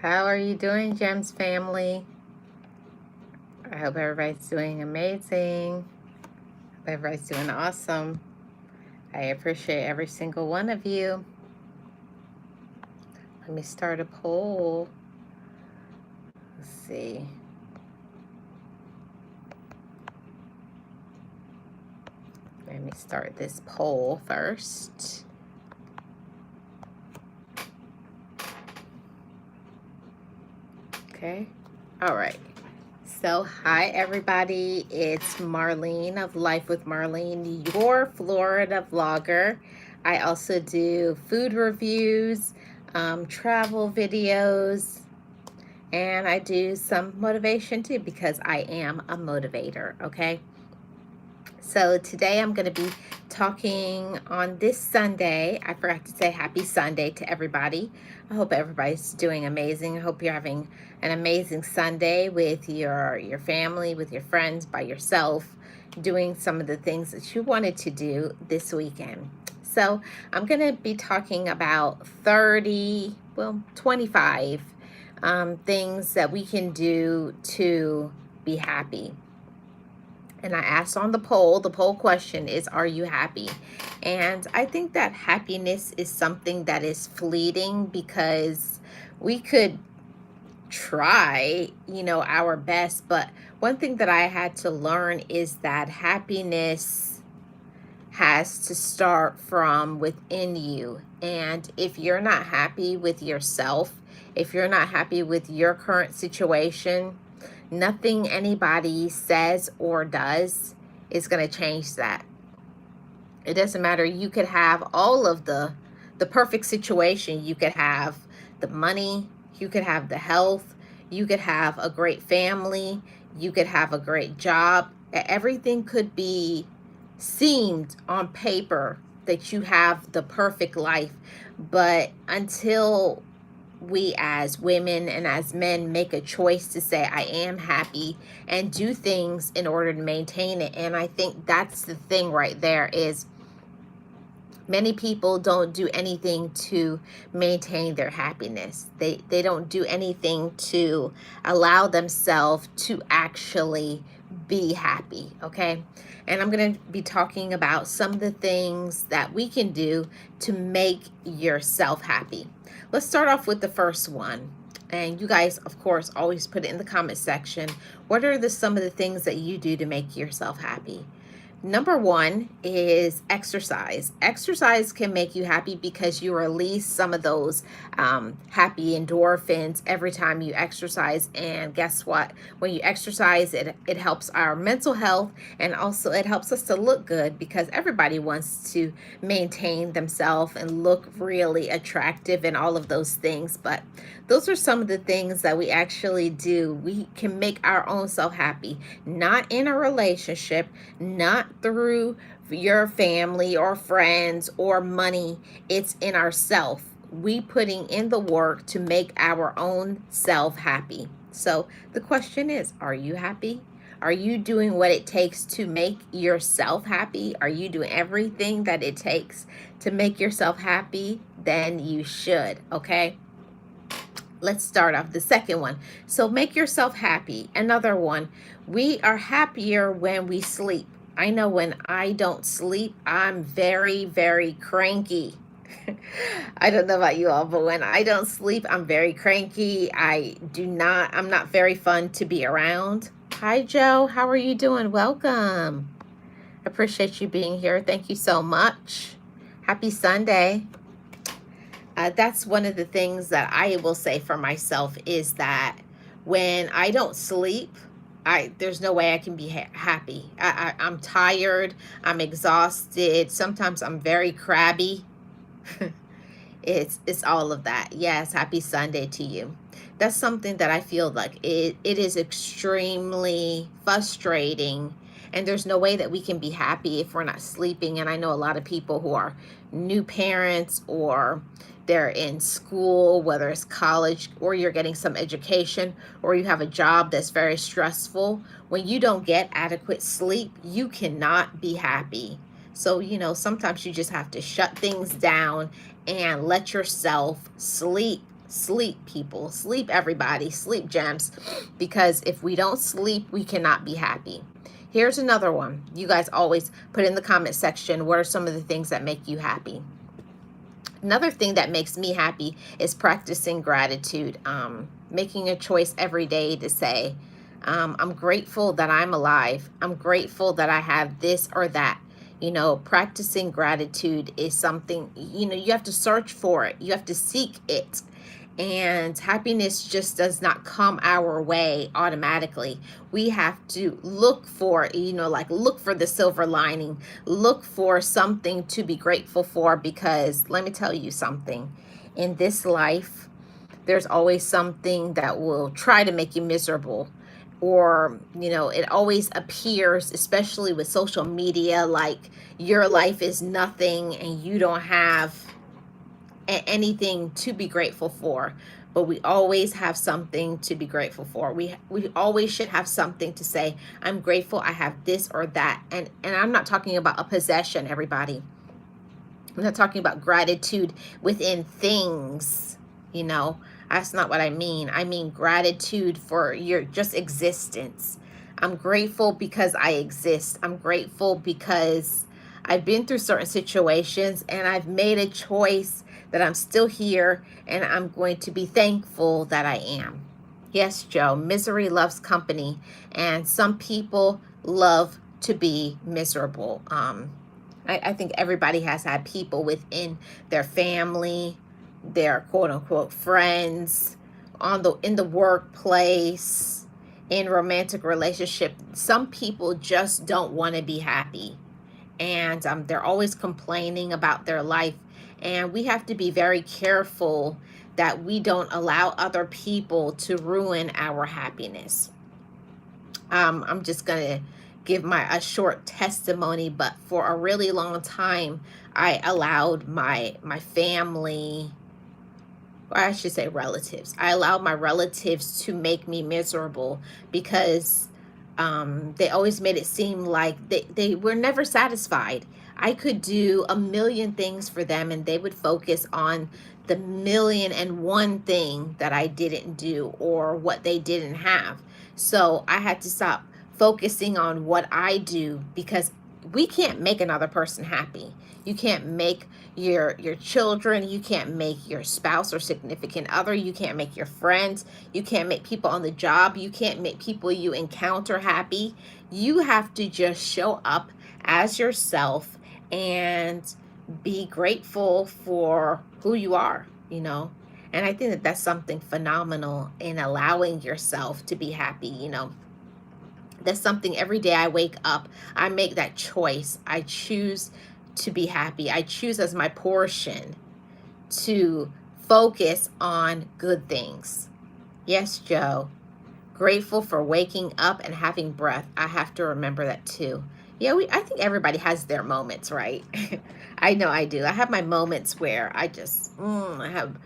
How are you doing, Gems family? I hope everybody's doing amazing. Hope everybody's doing awesome. I appreciate every single one of you. Let me start a poll. Let's see. Let me start this poll first. Okay. All right. So, hi everybody. It's Marlene of Life with Marlene, your Florida vlogger. I also do food reviews, travel videos, and I do some motivation too because I am a motivator, okay? So today I'm going to be talking on this Sunday. I forgot to say happy Sunday to everybody. I hope everybody's doing amazing. I hope you're having an amazing Sunday with your family, with your friends, by yourself, doing some of the things that you wanted to do this weekend. So I'm going to be talking about 25 things that we can do to be happy. And I asked on the poll question is, are you happy? And I think that happiness is something that is fleeting because we could try, our best. But one thing that I had to learn is that happiness has to start from within you. And if you're not happy with yourself, if you're not happy with your current situation, nothing anybody says or does is going to change that. It doesn't matter. You could have all of the perfect situation. You could have the money, you could have the health, you could have a great family, you could have a great job. Everything could be seemed on paper that you have the perfect life, but until we as women and as men make a choice to say I am happy and do things in order to maintain it. And I think that's the thing right there is many people don't do anything to maintain their happiness. They don't do anything to allow themselves to actually be happy, okay? And I'm going to be talking about some of the things that we can do to make yourself happy. Let's start off with the first one. And you guys, of course, always put it in the comment section. What are some of the things that you do to make yourself happy? Number one is exercise. Exercise can make you happy because you release some of those happy endorphins every time you exercise. And guess what? When you exercise, it helps our mental health, and also it helps us to look good because everybody wants to maintain themselves and look really attractive and all of those things. But those are some of the things that we actually do. We can make our own self happy, not in a relationship, not through your family or friends or money. It's in ourself. We putting in the work to make our own self happy. So the question is, are you happy? Are you doing what it takes to make yourself happy? Are you doing everything that it takes to make yourself happy? Then you should, okay? Let's start off the second one. So make yourself happy. Another one, we are happier when we sleep. I know when I don't sleep, I'm very, very cranky. I don't know about you all, but when I don't sleep, I'm very cranky. I'm not very fun to be around. Hi, Joe. How are you doing? Welcome. Appreciate you being here. Thank you so much. Happy Sunday. That's one of the things that I will say for myself is that when I don't sleep, there's no way I can be happy. I'm tired. I'm exhausted. Sometimes I'm very crabby. It's all of that. Yes, happy Sunday to you. That's something that I feel like it is extremely frustrating, and there's no way that we can be happy if we're not sleeping. And I know a lot of people who are new parents, or they're in school, whether it's college or you're getting some education, or you have a job that's very stressful. When you don't get adequate sleep, you cannot be happy. So, sometimes you just have to shut things down and let yourself sleep. Sleep, people. Sleep, everybody. Sleep, gems. Because if we don't sleep, we cannot be happy. Here's another one. You guys always put in the comment section, what are some of the things that make you happy? Another thing that makes me happy is practicing gratitude. Making a choice every day to say, I'm grateful that I'm alive. I'm grateful that I have this or that. You know, practicing gratitude is something, you know, you have to search for it. You have to seek it. And happiness just does not come our way automatically. We have to look for, you know, like look for the silver lining, look for something to be grateful for, because let me tell you something. In this life, there's always something that will try to make you miserable. Or, you know, it always appears, especially with social media, like your life is nothing and you don't have anything to be grateful for. But we always have something to be grateful for. We always should have something to say, I'm grateful I have this or that. And I'm not talking about a possession, everybody. I'm not talking about gratitude within things, you know. That's not what I mean. I mean gratitude for your just existence. I'm grateful because I exist. I'm grateful because I've been through certain situations and I've made a choice that I'm still here, and I'm going to be thankful that I am. Yes, Joe, misery loves company, and some people love to be miserable. I think everybody has had people within their family, their quote unquote friends, in the workplace, in romantic relationship. Some people just don't want to be happy, and they're always complaining about their life. And we have to be very careful that we don't allow other people to ruin our happiness. I'm just gonna give a short testimony, but for a really long time, I allowed my family, or I should say relatives. I allowed my relatives to make me miserable because they always made it seem like they were never satisfied. I could do a million things for them, and they would focus on the million and one thing that I didn't do or what they didn't have. So I had to stop focusing on what I do, because we can't make another person happy. You can't make your children, you can't make your spouse or significant other, you can't make your friends, you can't make people on the job, you can't make people you encounter happy. You have to just show up as yourself and be grateful for who you are, you know. And I think that that's something phenomenal in allowing yourself to be happy, you know. That's something every day I wake up, I make that choice. I choose to be happy. I choose as my portion to focus on good things. Yes, Joe. Grateful for waking up and having breath. I have to remember that too. Yeah, I think everybody has their moments, right? I know I do. I have my moments where I just, I have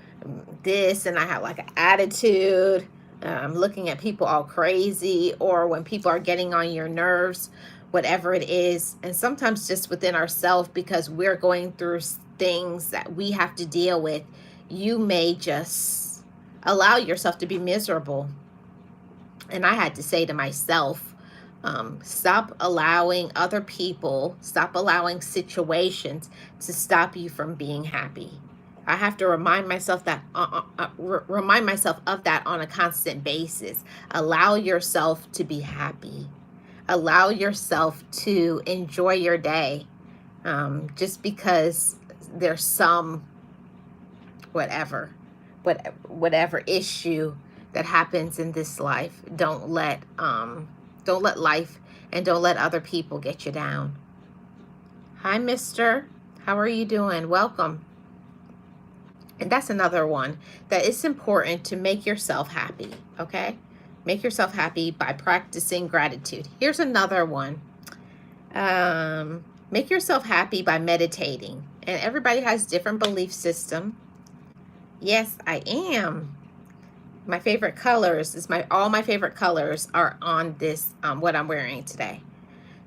this, and I have like an attitude. I'm looking at people all crazy, or when people are getting on your nerves, whatever it is. And sometimes just within ourselves, because we're going through things that we have to deal with, you may just allow yourself to be miserable. And I had to say to myself, stop allowing other people, stop allowing situations to stop you from being happy. I have to remind myself remind myself of that on a constant basis. Allow yourself to be happy. Allow yourself to enjoy your day. Just because there's some whatever issue that happens in this life, don't let life and don't let other people get you down. Hi, mister. How are you doing? Welcome. And that's another one, that it's important to make yourself happy, okay? Make yourself happy by practicing gratitude. Here's another one. Make yourself happy by meditating. And everybody has different belief system. Yes, I am. My favorite colors is all my favorite colors are on this, what I'm wearing today.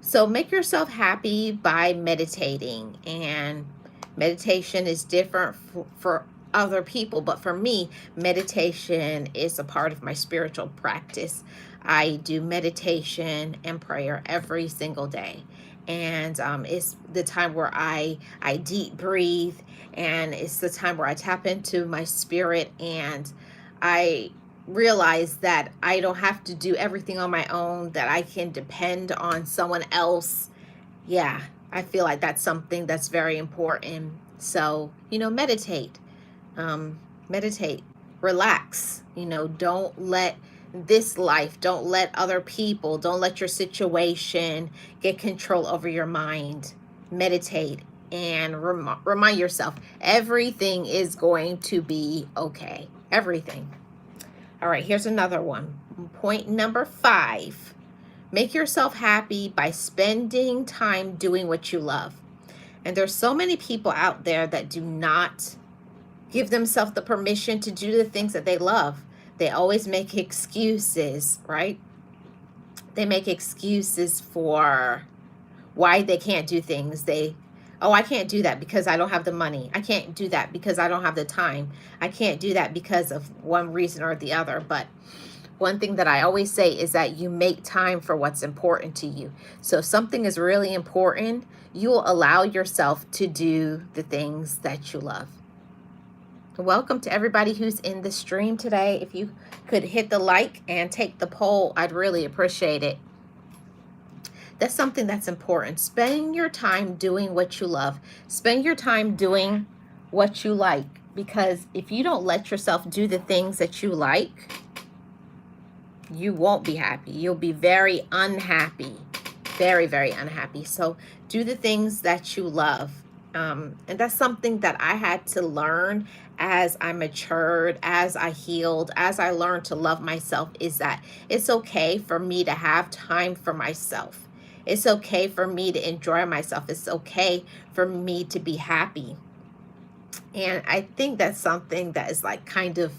So make yourself happy by meditating. And meditation is different for other people. But for me, meditation is a part of my spiritual practice. I do meditation and prayer every single day. And it's the time where I deep breathe, and it's the time where I tap into my spirit, and I realize that I don't have to do everything on my own, that I can depend on someone else. Yeah, I feel like that's something that's very important. So, meditate, meditate, relax, don't let this life, don't let other people, don't let your situation get control over your mind. Meditate and remind yourself everything is going to be okay. Everything. All right, here's another one. Point number 5. Make yourself happy by spending time doing what you love. And there's so many people out there that do not give themselves the permission to do the things that they love. They always make excuses, right? They make excuses for why they can't do things. I can't do that because I don't have the money. I can't do that because I don't have the time. I can't do that because of one reason or the other. But one thing that I always say is that you make time for what's important to you. So if something is really important, you will allow yourself to do the things that you love. Welcome to everybody who's in the stream today. If you could hit the like and take the poll, I'd really appreciate it. That's something that's important. Spend your time doing what you love. Spend your time doing what you like. Because if you don't let yourself do the things that you like, you won't be happy. You'll be very unhappy. Very, very unhappy. So do the things that you love. And that's something that I had to learn as I matured, as I healed, as I learned to love myself, is that it's okay for me to have time for myself. It's okay for me to enjoy myself. It's okay for me to be happy. And I think that's something that is like kind of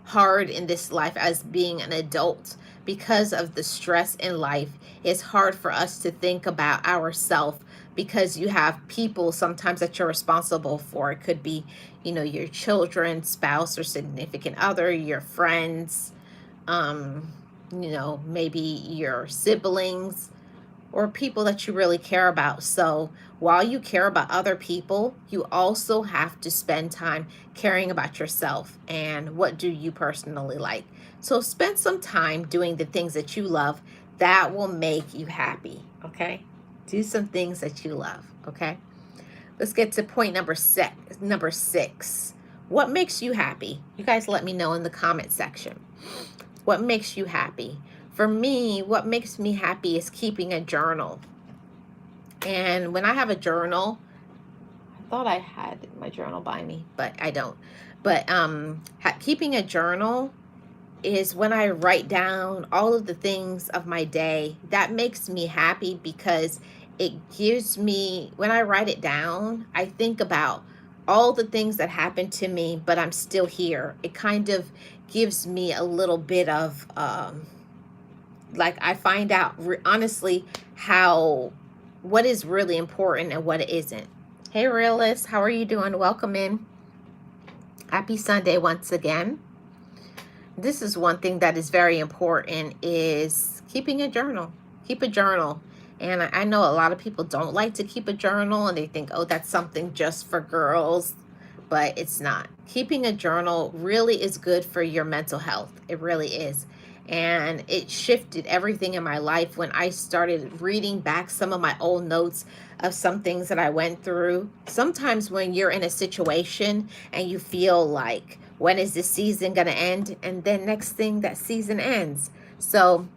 hard in this life as being an adult. Because of the stress in life, it's hard for us to think about ourselves, because you have people sometimes that you're responsible for. It could be, your children, spouse, or significant other, your friends, maybe your siblings, or people that you really care about. So while you care about other people, you also have to spend time caring about yourself and what do you personally like. So spend some time doing the things that you love that will make you happy, okay? Do some things that you love, okay? Let's get to point number 6. What makes you happy? You guys let me know in the comment section. What makes you happy? For me, what makes me happy is keeping a journal. And when I have a journal, I thought I had my journal by me, but I don't. But keeping a journal is when I write down all of the things of my day. That makes me happy because it gives me, when I write it down, I think about all the things that happened to me, but I'm still here. It kind of gives me a little bit of, I find out honestly what is really important and what isn't. Hey, realist, how are you doing? Welcome in. Happy Sunday once again. This is one thing that is very important, is keeping a journal. Keep a journal. And I know a lot of people don't like to keep a journal, and they think, oh, that's something just for girls, but it's not. Keeping a journal really is good for your mental health. It really is. And it shifted everything in my life when I started reading back some of my old notes of some things that I went through. Sometimes when you're in a situation and you feel like, when is this season going to end? And then next thing, that season ends. So,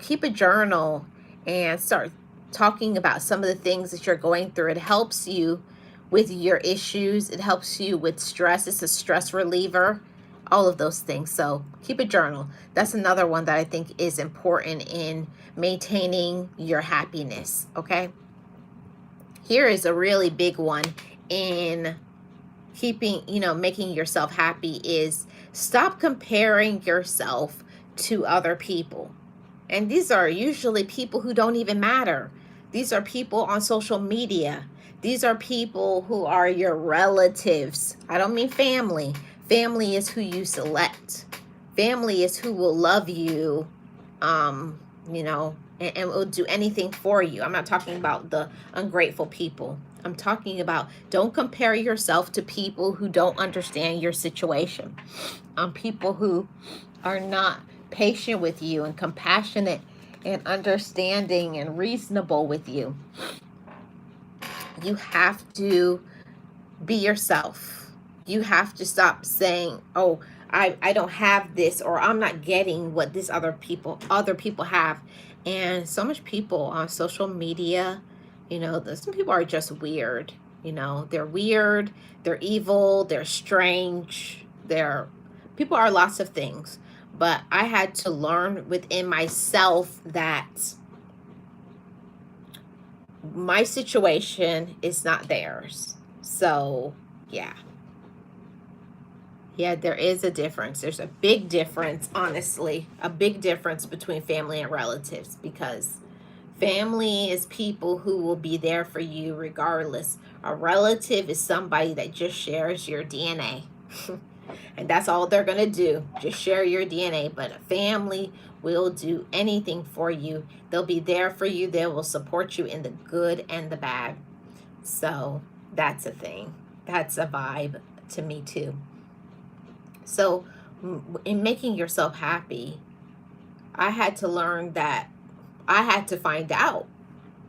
keep a journal and start talking about some of the things that you're going through. It helps you with your issues. It helps you with stress. It's a stress reliever, all of those things. So keep a journal. That's another one that I think is important in maintaining your happiness, okay? Here is a really big one in keeping, making yourself happy, is stop comparing yourself to other people. And these are usually people who don't even matter. These are people on social media. These are people who are your relatives. I don't mean family. Family is who you select. Family is who will love you, um, and will do anything for you. I'm not talking about the ungrateful people. I'm talking about, don't compare yourself to people who don't understand your situation. People who are not patient with you and compassionate and understanding and reasonable with you. You have to be yourself. You have to stop saying, oh, I don't have this, or I'm not getting what this other people have. And so much people on social media, some people are just weird. They're weird, they're evil, they're strange, people are lots of things. But I had to learn within myself that my situation is not theirs. So, yeah. Yeah, there is a difference. There's a big difference, honestly, a big difference between family and relatives, because family is people who will be there for you regardless. A relative is somebody that just shares your DNA. And that's all they're going to do, just share your DNA. But a family will do anything for you. They'll be there for you. They will support you in the good and the bad. So that's a thing. That's a vibe to me too. So in making yourself happy, I had to learn that I had to find out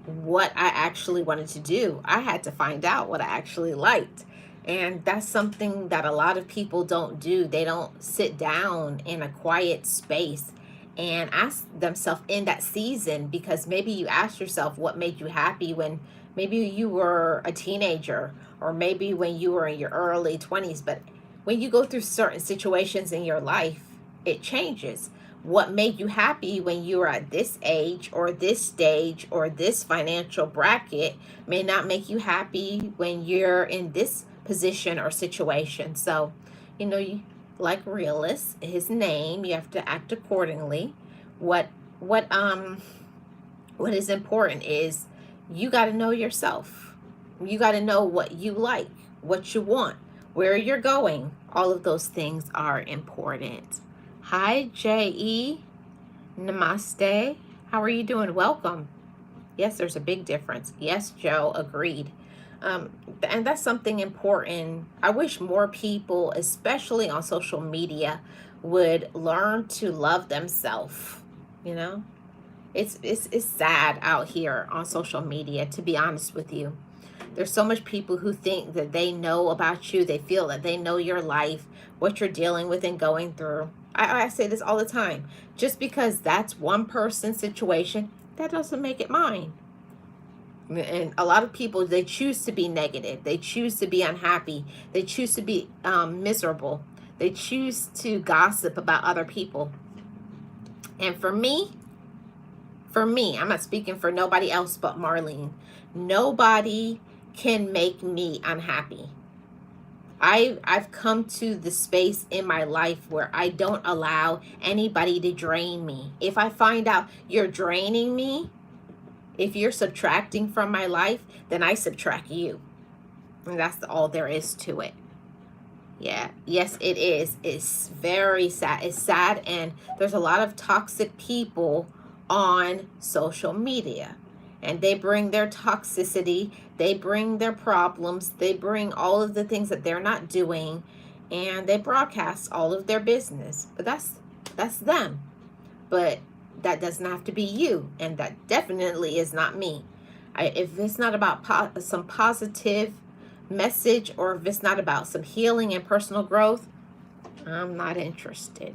what I actually wanted to do. I had to find out what I actually liked. And that's something that a lot of people don't do. They don't sit down in a quiet space and ask themselves in that season, because maybe you asked yourself what made you happy when maybe you were a teenager, or maybe when you were in your early 20s. But when you go through certain situations in your life, it changes. What made you happy when you were at this age or this stage or this financial bracket may not make you happy when you're in this position or situation. So, like realist, his name, you have to act accordingly. What what um what is important is you got to know yourself. You got to know what you like, what you want, where you're going. All of those things are important. Hi, J.E. Namaste. How are you doing? Welcome. Yes, there's a big difference. Yes, Joe, agreed. And that's something important. I wish more people, especially on social media, would learn to love themselves. You know, it's sad out here on social media, to be honest with you. There's so much people who think that they know about you. They feel that they know your life, what you're dealing with and going through. I say this all the time. Just because that's one person's situation, that doesn't make it mine. And a lot of people, they choose to be negative. They choose to be unhappy. They choose to be miserable. They choose to gossip about other people. And for me, I'm not speaking for nobody else but Marlene. Nobody can make me unhappy. I've come to the space in my life where I don't allow anybody to drain me. If I find out you're draining me, if you're subtracting from my life, then I subtract you. And that's all there is to it. Yeah, yes, it is. It's very sad. It's sad, and there's a lot of toxic people on social media. And they bring their toxicity, they bring their problems, they bring all of the things that they're not doing, and they broadcast all of their business. But that's them. But that doesn't have to be you, and that definitely is not me. If it's not about some positive message, or if it's not about some healing and personal growth, I'm not interested.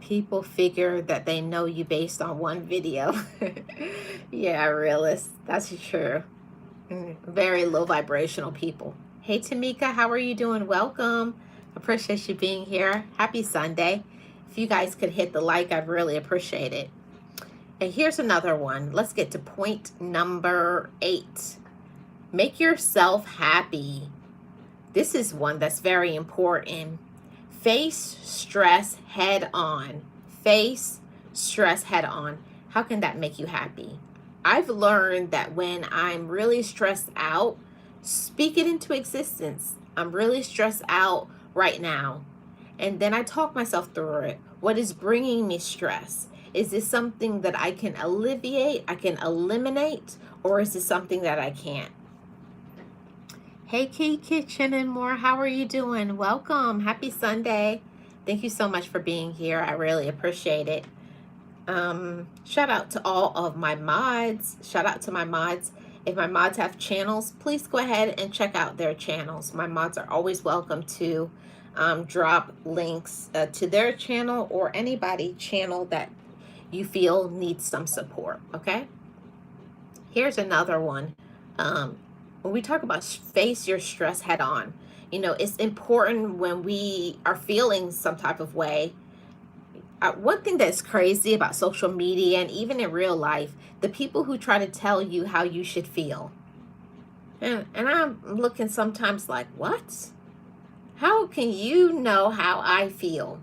People figure that they know you based on one video. Yeah, realist. That's true. Very low vibrational people. Hey, Tamika, how are you doing? Welcome. Appreciate you being here. Happy Sunday. If you guys could hit the like, I'd really appreciate it. And here's another one. Let's get to point number 8. Make yourself happy. This is one that's very important. Face stress head on. Face stress head on. How can that make you happy? I've learned that when I'm really stressed out, speak it into existence. I'm really stressed out right now. And then I talk myself through it. What is bringing me stress? Is this something that I can alleviate, I can eliminate, or is this something that I can't? Hey, Key Kitchen and more, how are you doing? Welcome. Happy Sunday. Thank you so much for being here. I really appreciate it. Shout out to all of my mods. Shout out to my mods. If my mods have channels, please go ahead and check out their channels. My mods are always welcome to drop links to their channel or anybody channel that you feel needs some support. Okay. Here's another one. When we talk about face your stress head on, you know, it's important when we are feeling some type of way. One thing that's crazy about social media and even in real life, the people who try to tell you how you should feel. And I'm looking sometimes like, what? How can you know how I feel?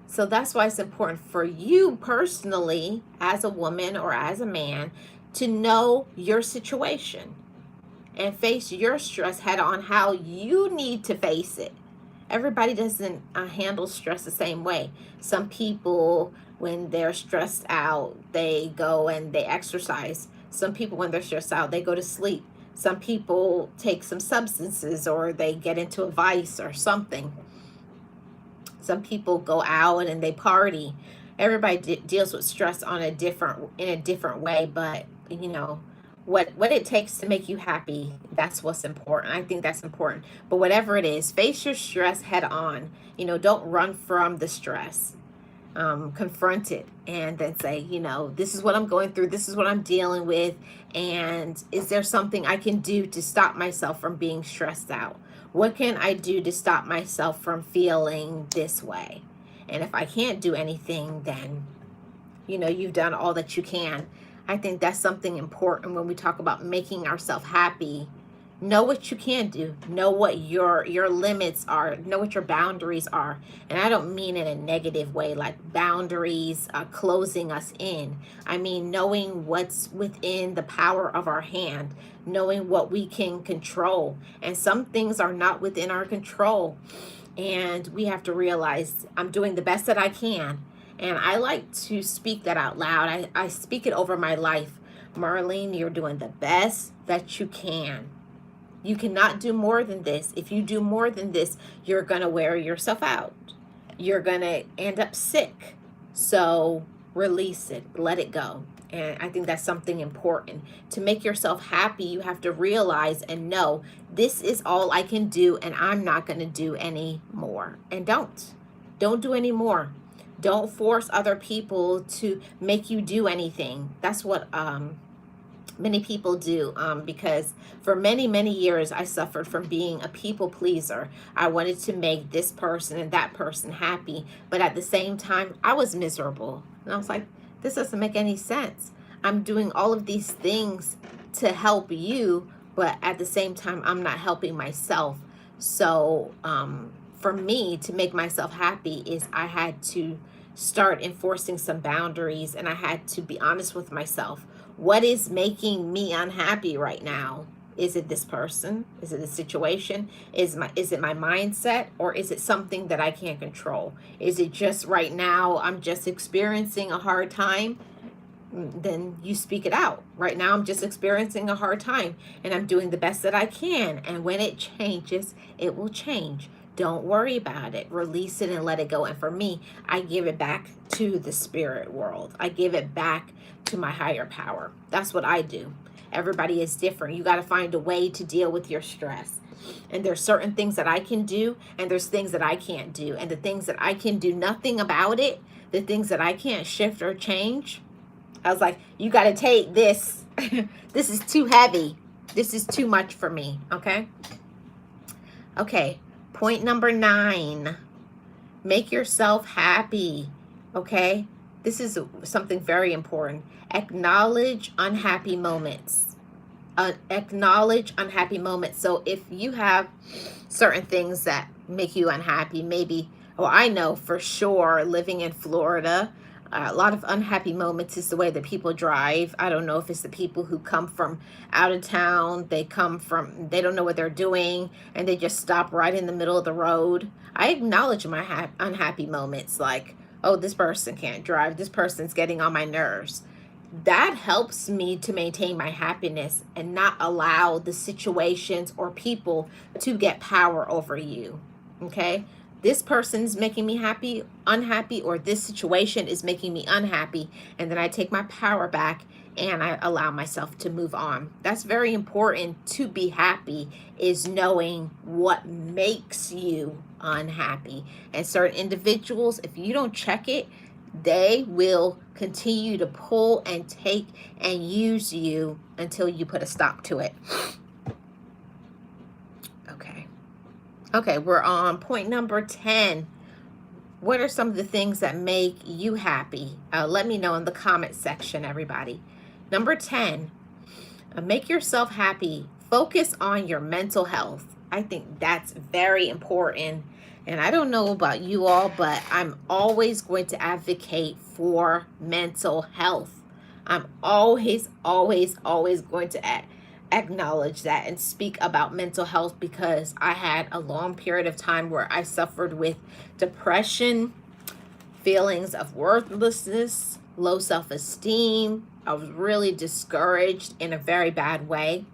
So that's why it's important for you personally, as a woman or as a man, to know your situation and face your stress head on, how you need to face it. Everybody doesn't handle stress the same way. Some people, when they're stressed out, they go and they exercise. Some people, when they're stressed out, they go to sleep. Some people take some substances or they get into a vice or something. Some people go out and they party. Everybody deals with stress in a different way, but you know, what it takes to make you happy, that's what's important. I think that's important. But whatever it is, face your stress head on. You know, don't run from the stress. Confront it and then say, you know, this is what I'm going through, this is what I'm dealing with, and is there something I can do to stop myself from being stressed out? What can I do to stop myself from feeling this way? And if I can't do anything, then you know, you've done all that you can. I think that's something important when we talk about making ourselves happy. Know what you can do. Know what your limits are. Know what your boundaries are. And I don't mean in a negative way, like boundaries closing us in. I mean knowing what's within the power of our hand, knowing what we can control. And some things are not within our control. And we have to realize I'm doing the best that I can. And I like to speak that out loud. I speak it over my life. Marlene, you're doing the best that you can. You cannot do more than this. If you do more than this, you're going to wear yourself out. You're going to end up sick. So release it. Let it go. And I think that's something important. To make yourself happy, you have to realize and know this is all I can do and I'm not going to do any more. And don't do any more. Don't force other people to make you do anything. That's what many people do, because for many years I suffered from being a people pleaser. I wanted to make this person and that person happy, but at the same time I was miserable. And I was like, this doesn't make any sense. I'm doing all of these things to help you, but at the same time I'm not helping myself. So for me to make myself happy is I had to start enforcing some boundaries, and I had to be honest with myself. What is making me unhappy right now? Is it this person? Is it the situation? Is it my mindset? Or is it something that I can't control? Is it just right now I'm just experiencing a hard time? Then you speak it out. Right now I'm just experiencing a hard time and I'm doing the best that I can. And when it changes, it will change. Don't worry about it. Release it and let it go. And for me, I give it back to the spirit world. I give it back to my higher power. That's what I do. Everybody is different. You got to find a way to deal with your stress. And there's certain things that I can do and there's things that I can't do. And the things that I can do nothing about it, the things that I can't shift or change, I was like, you got to take this. This is too heavy. This is too much for me. Okay. Okay. Point number 9, make yourself happy, okay? This is something very important. Acknowledge unhappy moments. Acknowledge unhappy moments. So if you have certain things that make you unhappy, maybe, well, I know for sure living in Florida, A lot of unhappy moments is the way that people drive. I don't know if it's the people who come from out of town. They don't know what they're doing, and they just stop right in the middle of the road. I acknowledge my unhappy moments, like, oh, this person can't drive. This person's getting on my nerves. That helps me to maintain my happiness and not allow the situations or people to get power over you. Okay? This person's making me unhappy, or this situation is making me unhappy, and then I take my power back and I allow myself to move on. That's very important. To be happy is knowing what makes you unhappy. And certain individuals, if you don't check it, they will continue to pull and take and use you until you put a stop to it. Okay, we're on point number 10. What are some of the things that make you happy? Let me know in the comment section, everybody. Number 10, make yourself happy. Focus on your mental health. I think that's very important. And I don't know about you all, but I'm always going to advocate for mental health. I'm always going to acknowledge that and speak about mental health, because I had a long period of time where I suffered with depression, feelings of worthlessness, low self-esteem. I was really discouraged in a very bad way.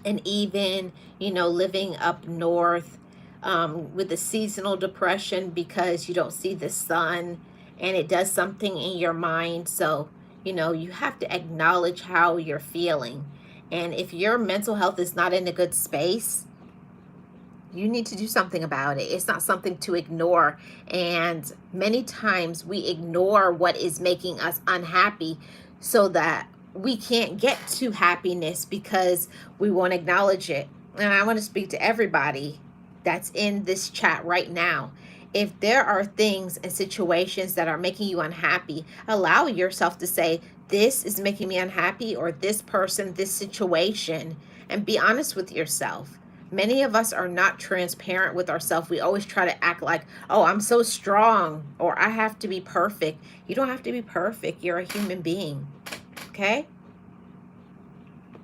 And even, living up north with the seasonal depression, because you don't see the sun and it does something in your mind. So, you have to acknowledge how you're feeling. And if your mental health is not in a good space, you need to do something about it. It's not something to ignore. And many times we ignore what is making us unhappy so that we can't get to happiness because we won't acknowledge it. And I want to speak to everybody that's in this chat right now. If there are things and situations that are making you unhappy, allow yourself to say, this is making me unhappy, or this person, this situation, and be honest with yourself. Many of us are not transparent with ourselves. We always try to act like, oh, I'm so strong, or I have to be perfect. You don't have to be perfect. You're a human being. Okay?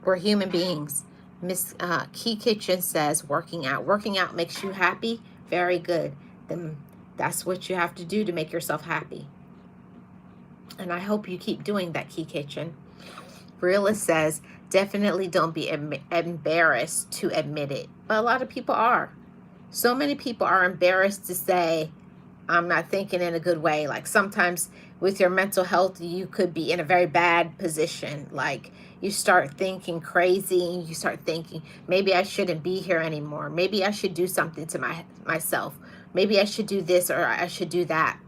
We're human beings. Miss Key Kitchen says working out. Working out makes you happy. Very good. Then that's what you have to do to make yourself happy. And I hope you keep doing that, Key Kitchen. Realist says, definitely don't be embarrassed to admit it. But a lot of people are. So many people are embarrassed to say, I'm not thinking in a good way. Like sometimes with your mental health, you could be in a very bad position. Like you start thinking crazy, and you start thinking, maybe I shouldn't be here anymore. Maybe I should do something to myself. Maybe I should do this, or I should do that.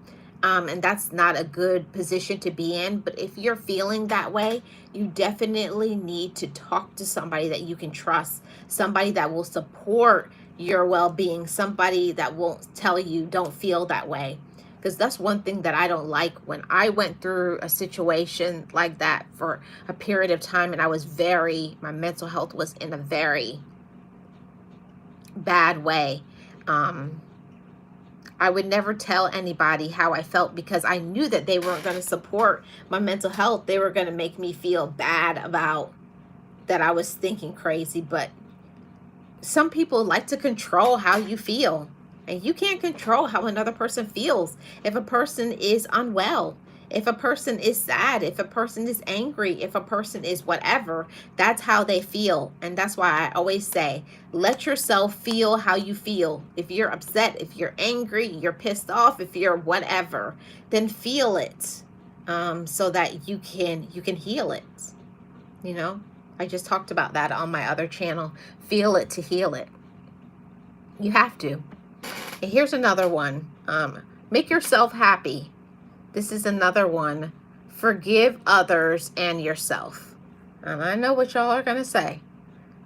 And that's not a good position to be in. But if you're feeling that way, you definitely need to talk to somebody that you can trust, somebody that will support your well-being, somebody that won't tell you don't feel that way. Because that's one thing that I don't like. When I went through a situation like that for a period of time, and my mental health was in a very bad way. I would never tell anybody how I felt, because I knew that they weren't going to support my mental health. They were going to make me feel bad about that I was thinking crazy. But some people like to control how you feel, and you can't control how another person feels. If a person is unwell, if a person is sad, if a person is angry, if a person is whatever, that's how they feel. And that's why I always say, let yourself feel how you feel. If you're upset, if you're angry, you're pissed off, if you're whatever, then feel it, so that you can heal it. I just talked about that on my other channel. Feel it to heal it. You have to. And here's another one. Make yourself happy. This is another one. Forgive others and yourself. And I know what y'all are going to say.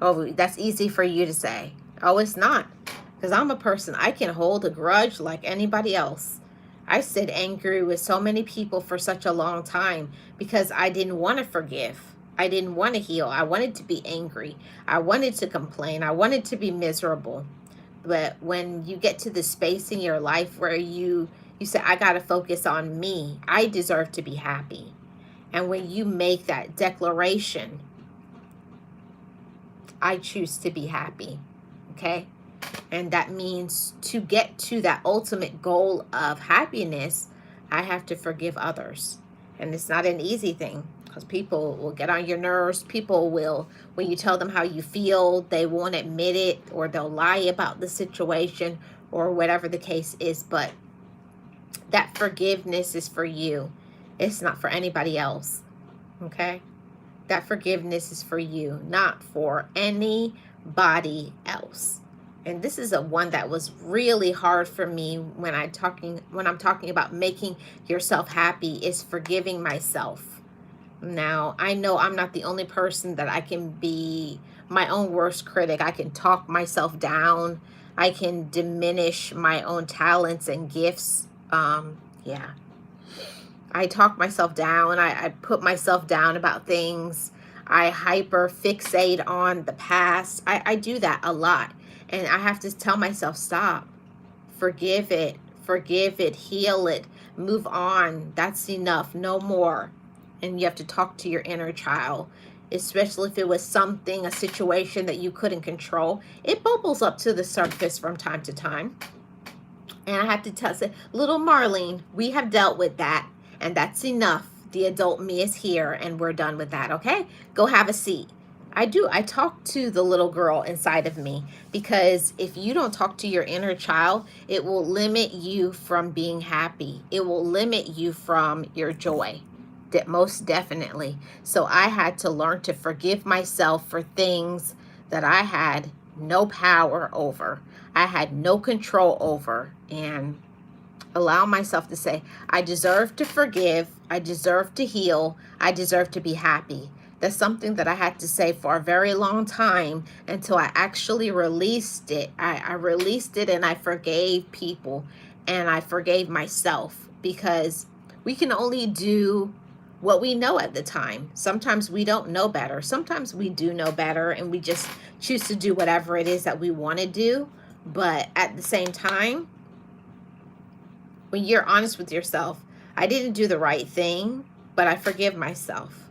Oh, that's easy for you to say. Oh, it's not. Because I'm a person, I can hold a grudge like anybody else. I stayed angry with so many people for such a long time because I didn't want to forgive. I didn't want to heal. I wanted to be angry. I wanted to complain. I wanted to be miserable. But when you get to the space in your life where you You say, I got to focus on me. I deserve to be happy. And when you make that declaration, I choose to be happy. Okay? And that means to get to that ultimate goal of happiness, I have to forgive others. And it's not an easy thing, because people will get on your nerves. People will, when you tell them how you feel, they won't admit it, or they'll lie about the situation, or whatever the case is. But that forgiveness is for you. It's not for anybody else. Okay? That forgiveness is for you, not for anybody else. And this is a one that was really hard for me when I'm talking about making yourself happy, is forgiving myself. Now, I know I'm not the only person that I can be my own worst critic. I can talk myself down. I can diminish my own talents and gifts. Yeah. I talk myself down. I put myself down about things. I hyper fixate on the past. I do that a lot. And I have to tell myself, stop. Forgive it. Forgive it. Heal it. Move on. That's enough. No more. And you have to talk to your inner child, especially if it was something, a situation that you couldn't control. It bubbles up to the surface from time to time. And I have to tell, say, little Marlene, we have dealt with that. And that's enough. The adult me is here, and we're done with that, okay? Go have a seat. I do. I talk to the little girl inside of me, because if you don't talk to your inner child, it will limit you from being happy. It will limit you from your joy. Most definitely. So I had to learn to forgive myself for things that I had no power over. I had no control over, and allow myself to say, I deserve to forgive, I deserve to heal, I deserve to be happy. That's something that I had to say for a very long time, until I actually released it. I released it, and I forgave people, and I forgave myself, because we can only do what we know at the time. Sometimes we don't know better. Sometimes we do know better, and we just choose to do whatever it is that we want to do. But at the same time, when you're honest with yourself, I didn't do the right thing, but I forgive myself.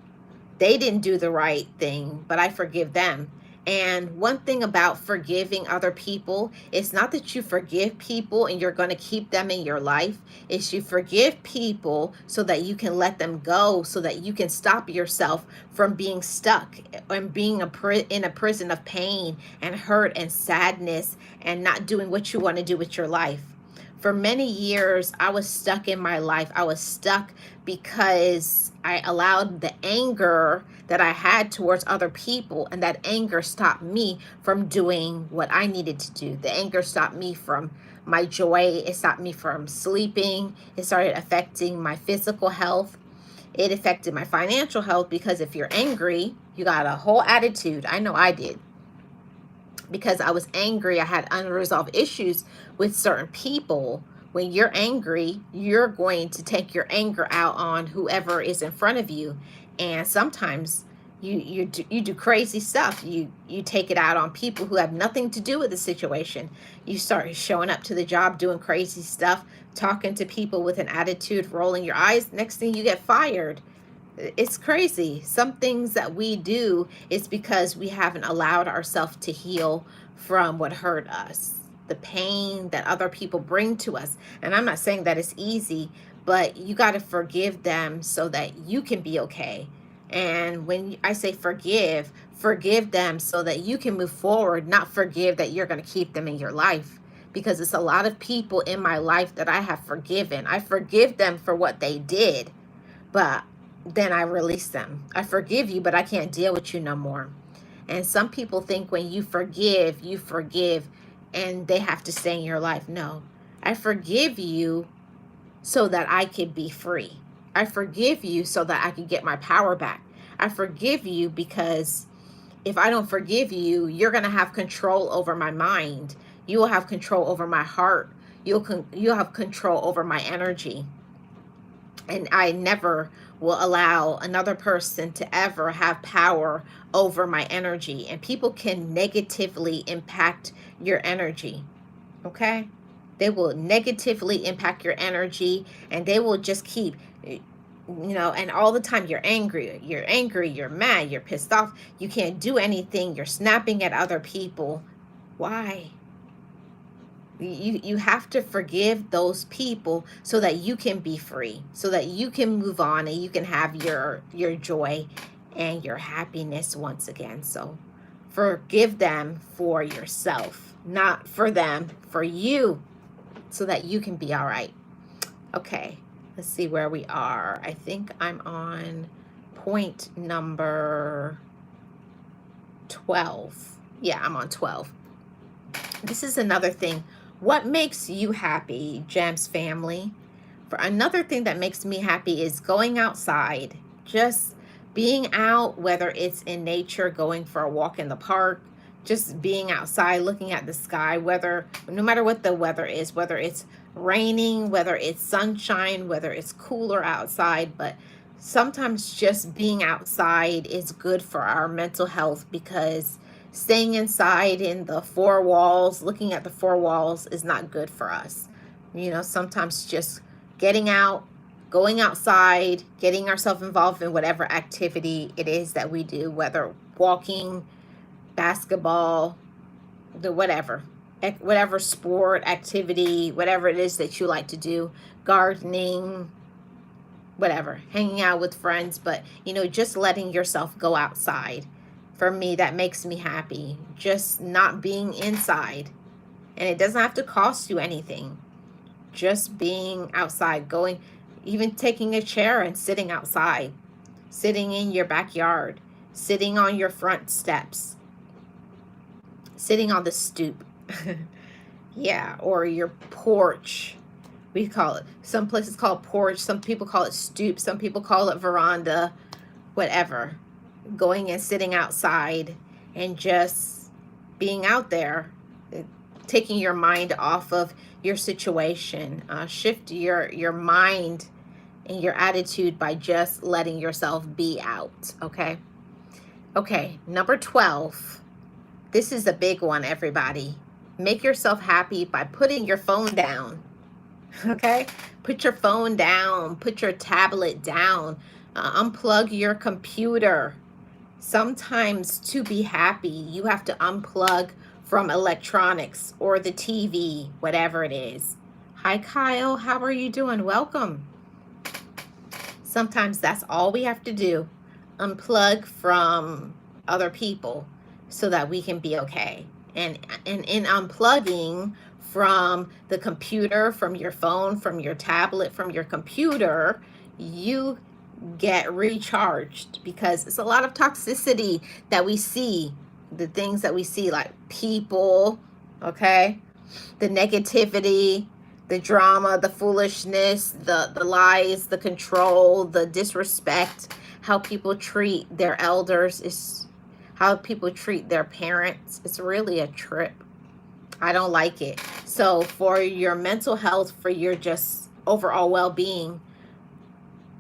They didn't do the right thing, but I forgive them. And one thing about forgiving other people, it's not that you forgive people and you're going to keep them in your life. It's you forgive people so that you can let them go, so that you can stop yourself from being stuck and being in a prison of pain and hurt and sadness, and not doing what you want to do with your life. For many years, I was stuck in my life. I was stuck because I allowed the anger that I had towards other people, and that anger stopped me from doing what I needed to do. The anger stopped me from my joy. It stopped me from sleeping. It started affecting my physical health. It affected my financial health, because if you're angry, you got a whole attitude. I know I did. Because I was angry, I had unresolved issues with certain people. When you're angry, you're going to take your anger out on whoever is in front of you. And sometimes you do crazy stuff. You take it out on people who have nothing to do with the situation. You start showing up to the job doing crazy stuff, talking to people with an attitude, rolling your eyes. Next thing, you get fired. It's crazy. Some things that we do is because we haven't allowed ourselves to heal from what hurt us, the pain that other people bring to us. And I'm not saying that it's easy, but you got to forgive them so that you can be okay. And when I say forgive them so that you can move forward, not forgive that you're going to keep them in your life. Because it's a lot of people in my life that I have forgiven. I forgive them for what they did, but then I release them. I forgive you, but I can't deal with you no more. And some people think when you forgive, and they have to stay in your life. No, I forgive you so that I can be free. I forgive you so that I can get my power back. I forgive you because if I don't forgive you, you're going to have control over my mind. You will have control over my heart. You'll have control over my energy. And I never will allow another person to ever have power over my energy. And people can negatively impact your energy. Okay? They will negatively impact your energy, and they will just keep, and all the time you're angry, you're mad, you're pissed off, you can't do anything, you're snapping at other people. Why? You have to forgive those people so that you can be free, so that you can move on and you can have your joy and your happiness once again. So forgive them for yourself, not for them, for you, so that you can be all right. Okay, let's see where we are. I think I'm on point number 12. Yeah, I'm on 12. This is another thing. What makes you happy, Gems family? For another thing that makes me happy is going outside. Just being out, whether it's in nature, going for a walk in the park, just being outside, looking at the sky, no matter what the weather is, whether it's raining, whether it's sunshine, whether it's cooler outside, but sometimes just being outside is good for our mental health, because staying inside in the four walls, looking at the four walls, is not good for us. Sometimes just getting out, going outside, getting ourselves involved in whatever activity it is that we do, whether walking, basketball, whatever sport, activity, whatever it is that you like to do, gardening, whatever, hanging out with friends, but just letting yourself go outside. For me, that makes me happy. Just not being inside. And it doesn't have to cost you anything. Just being outside, going, even taking a chair and sitting outside, sitting in your backyard, sitting on your front steps, sitting on the stoop. Yeah, or your porch. We call it, some places call it porch, some people call it stoop, some people call it veranda, whatever. Going and sitting outside and just being out there, taking your mind off of your situation. Shift your mind and your attitude by just letting yourself be out. Okay, number 12. This is a big one, everybody. Make yourself happy by putting your phone down. Okay, put your phone down, put your tablet down, unplug your computer. Sometimes to be happy, you have to unplug from electronics or the TV, whatever it is. Hi, Kyle. How are you doing? Welcome. Sometimes that's all we have to do. Unplug from other people so that we can be okay. And in unplugging from the computer, from your phone, from your tablet, from your computer, you get recharged, because it's a lot of toxicity that we see, the things that we see, like people, okay, the negativity, the drama, the foolishness, the lies, the control, the disrespect, how people treat their elders, is how people treat their parents. It's really a trip. I don't like it. So for your mental health, for your just overall well-being,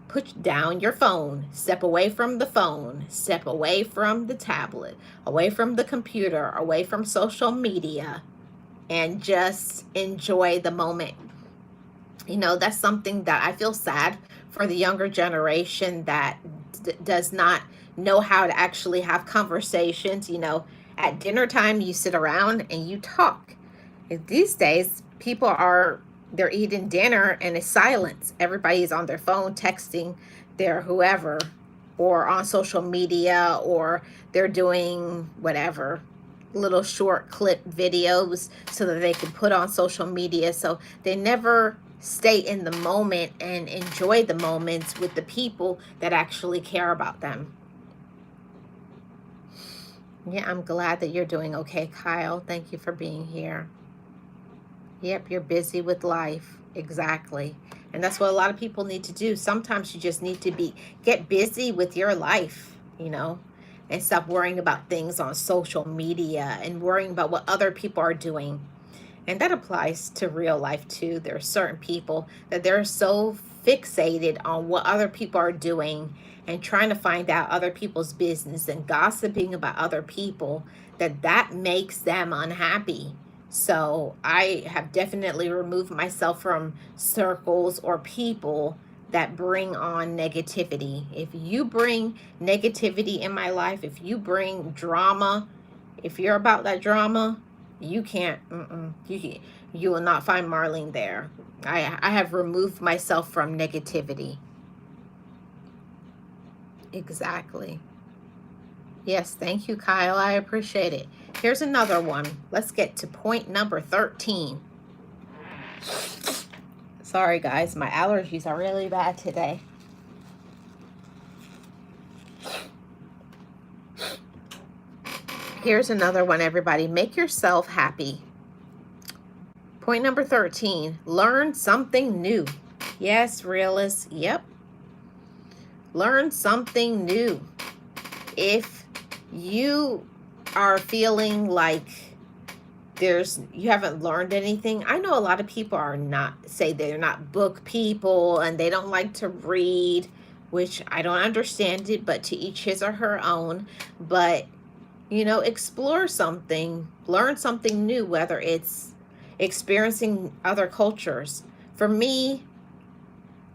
put down your phone, step away from the phone, step away from the tablet, away from the computer, away from social media, and just enjoy the moment. That's something that I feel sad for the younger generation that does not know how to actually have conversations. At dinner time, you sit around and you talk. And these days, they're eating dinner and it's silence. Everybody's on their phone texting their whoever, or on social media, or they're doing whatever, little short clip videos so that they can put on social media. So they never stay in the moment and enjoy the moments with the people that actually care about them. Yeah, I'm glad that you're doing okay, Kyle. Thank you for being here. Yep, you're busy with life. Exactly. And that's what a lot of people need to do. Sometimes you just need to get busy with your life, and stop worrying about things on social media and worrying about what other people are doing. And that applies to real life too. There are certain people that they're so fixated on what other people are doing and trying to find out other people's business and gossiping about other people that makes them unhappy. So I have definitely removed myself from circles or people that bring on negativity. If you bring negativity in my life, if you bring drama, if you're about that drama, you can't, you will not find Marlene there. I have removed myself from negativity. Exactly. Yes, thank you, Kyle. I appreciate it. Here's another one. Let's get to point number 13. Sorry, guys. My allergies are really bad today. Here's another one, everybody. Make yourself happy. Point number 13. Learn something new. Yes, realists. Yep. Learn something new. If you are feeling like you haven't learned anything, I know a lot of people are not, say they're not book people and they don't like to read, which I don't understand it, but to each his or her own. But explore something, learn something new, whether it's experiencing other cultures. For me,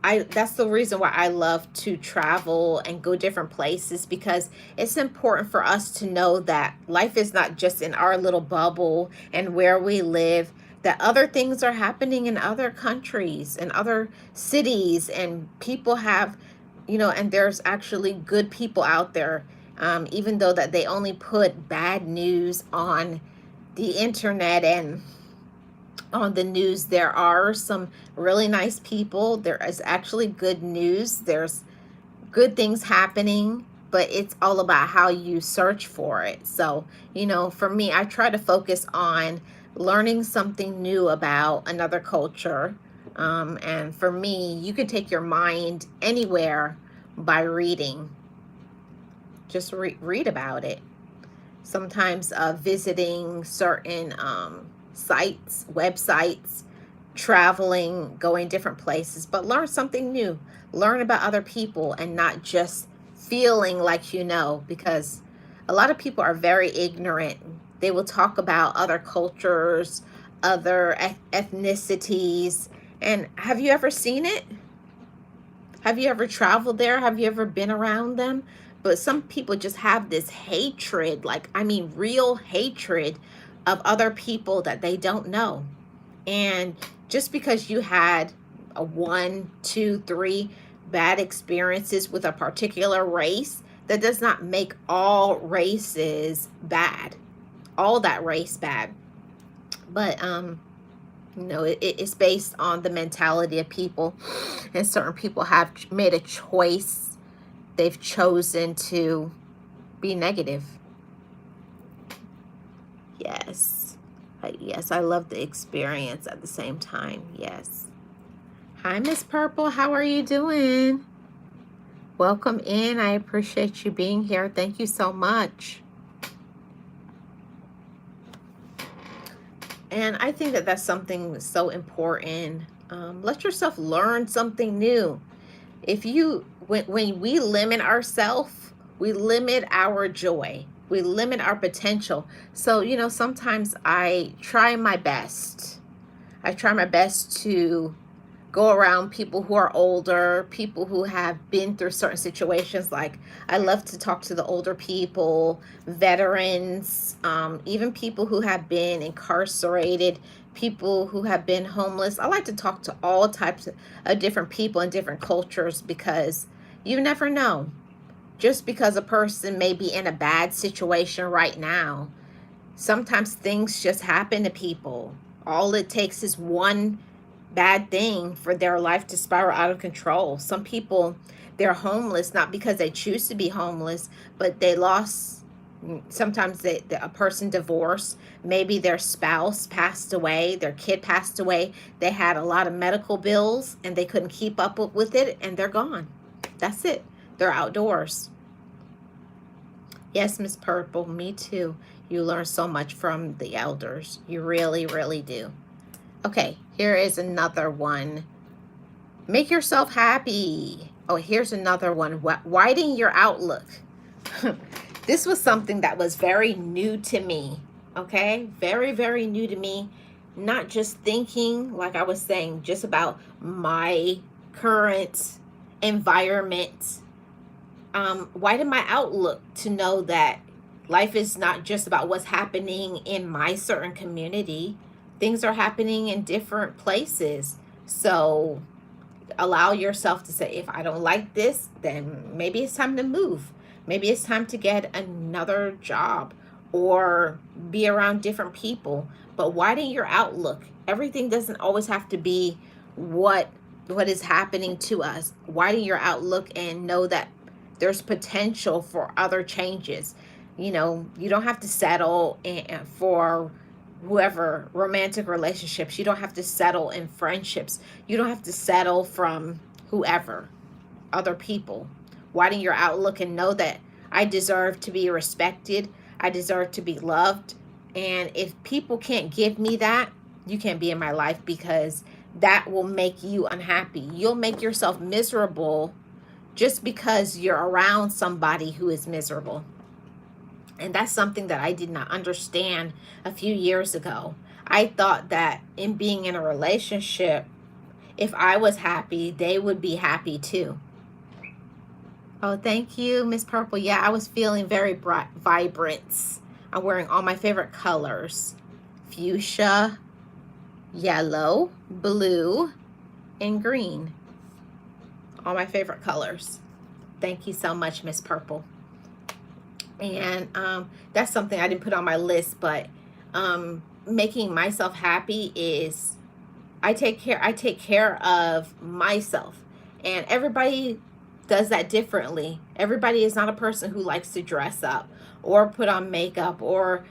that's the reason why I love to travel and go different places, because it's important for us to know that life is not just in our little bubble and where we live, that other things are happening in other countries and other cities, and people have, and there's actually good people out there, even though that they only put bad news on the internet and on the news. There are some really nice people. There is actually good news. There's good things happening, but it's all about how you search for it. So, for me, I try to focus on learning something new about another culture. And for me, you can take your mind anywhere by reading. Just read about it. Sometimes visiting certain sites, websites, traveling, going different places, but learn something new. Learn about other people and not just feeling like because a lot of people are very ignorant. They will talk about other cultures, other ethnicities. And have you ever seen it? Have you ever traveled there? Have you ever been around them? But some people just have this hatred, real hatred of other people that they don't know. And just because you had a 1, 2, 3 bad experiences with a particular race, that does not make all races bad, all that race bad. But it's based on the mentality of people, and certain people have made a choice. They've chosen to be negative. Yes. Yes, I love the experience at the same time. Yes. Hi, Miss Purple. How are you doing? Welcome in. I appreciate you being here. Thank you so much. And I think that that's something so important. Let yourself learn something new. When we limit ourselves, we limit our joy. We limit our potential. So, sometimes I try my best. I try my best to go around people who are older, people who have been through certain situations. Like, I love to talk to the older people, veterans, even people who have been incarcerated, people who have been homeless. I like to talk to all types of different people in different cultures, because you never know. Just because a person may be in a bad situation right now, sometimes things just happen to people. All it takes is one bad thing for their life to spiral out of control. Some people, they're homeless not because they choose to be homeless, but they lost, sometimes a person divorced, maybe their spouse passed away, their kid passed away, they had a lot of medical bills and they couldn't keep up with it, and they're gone. That's it. They're outdoors. Yes, Miss Purple, me too. You learn so much from the elders. You really, really do. Okay, here is another one. Make yourself happy. Oh, here's another one. Widen your outlook. This was something that was very new to me. Okay, very, very new to me. Not just thinking, like I was saying, just about my current environment. Widen my outlook to know that life is not just about what's happening in my certain community. Things are happening in different places. So allow yourself to say, if I don't like this, then maybe it's time to move. Maybe it's time to get another job or be around different people. But widen your outlook. Everything doesn't always have to be what what is happening to us. Widen your outlook and know that there's potential for other changes. You know, you don't have to settle for whoever romantic relationships. You don't have to settle in friendships. You don't have to settle from whoever, other people. Widen your outlook and know that I deserve to be respected. I deserve to be loved. And if people can't give me that, you can't be in my life, because that will make you unhappy. You'll make yourself miserable just because you're around somebody who is miserable. And that's something that I did not understand a few years ago. I thought that in being in a relationship, if I was happy, they would be happy too. Oh, thank you, Miss Purple. Yeah, I was feeling very bright, vibrant. I'm wearing all my favorite colors: fuchsia, yellow, blue, and green. All my favorite colors. Thank you so much, Miss Purple. And that's something I didn't put on my list, but making myself happy is I take care of myself. And everybody does that differently. Everybody is not a person who likes to dress up or put on makeup or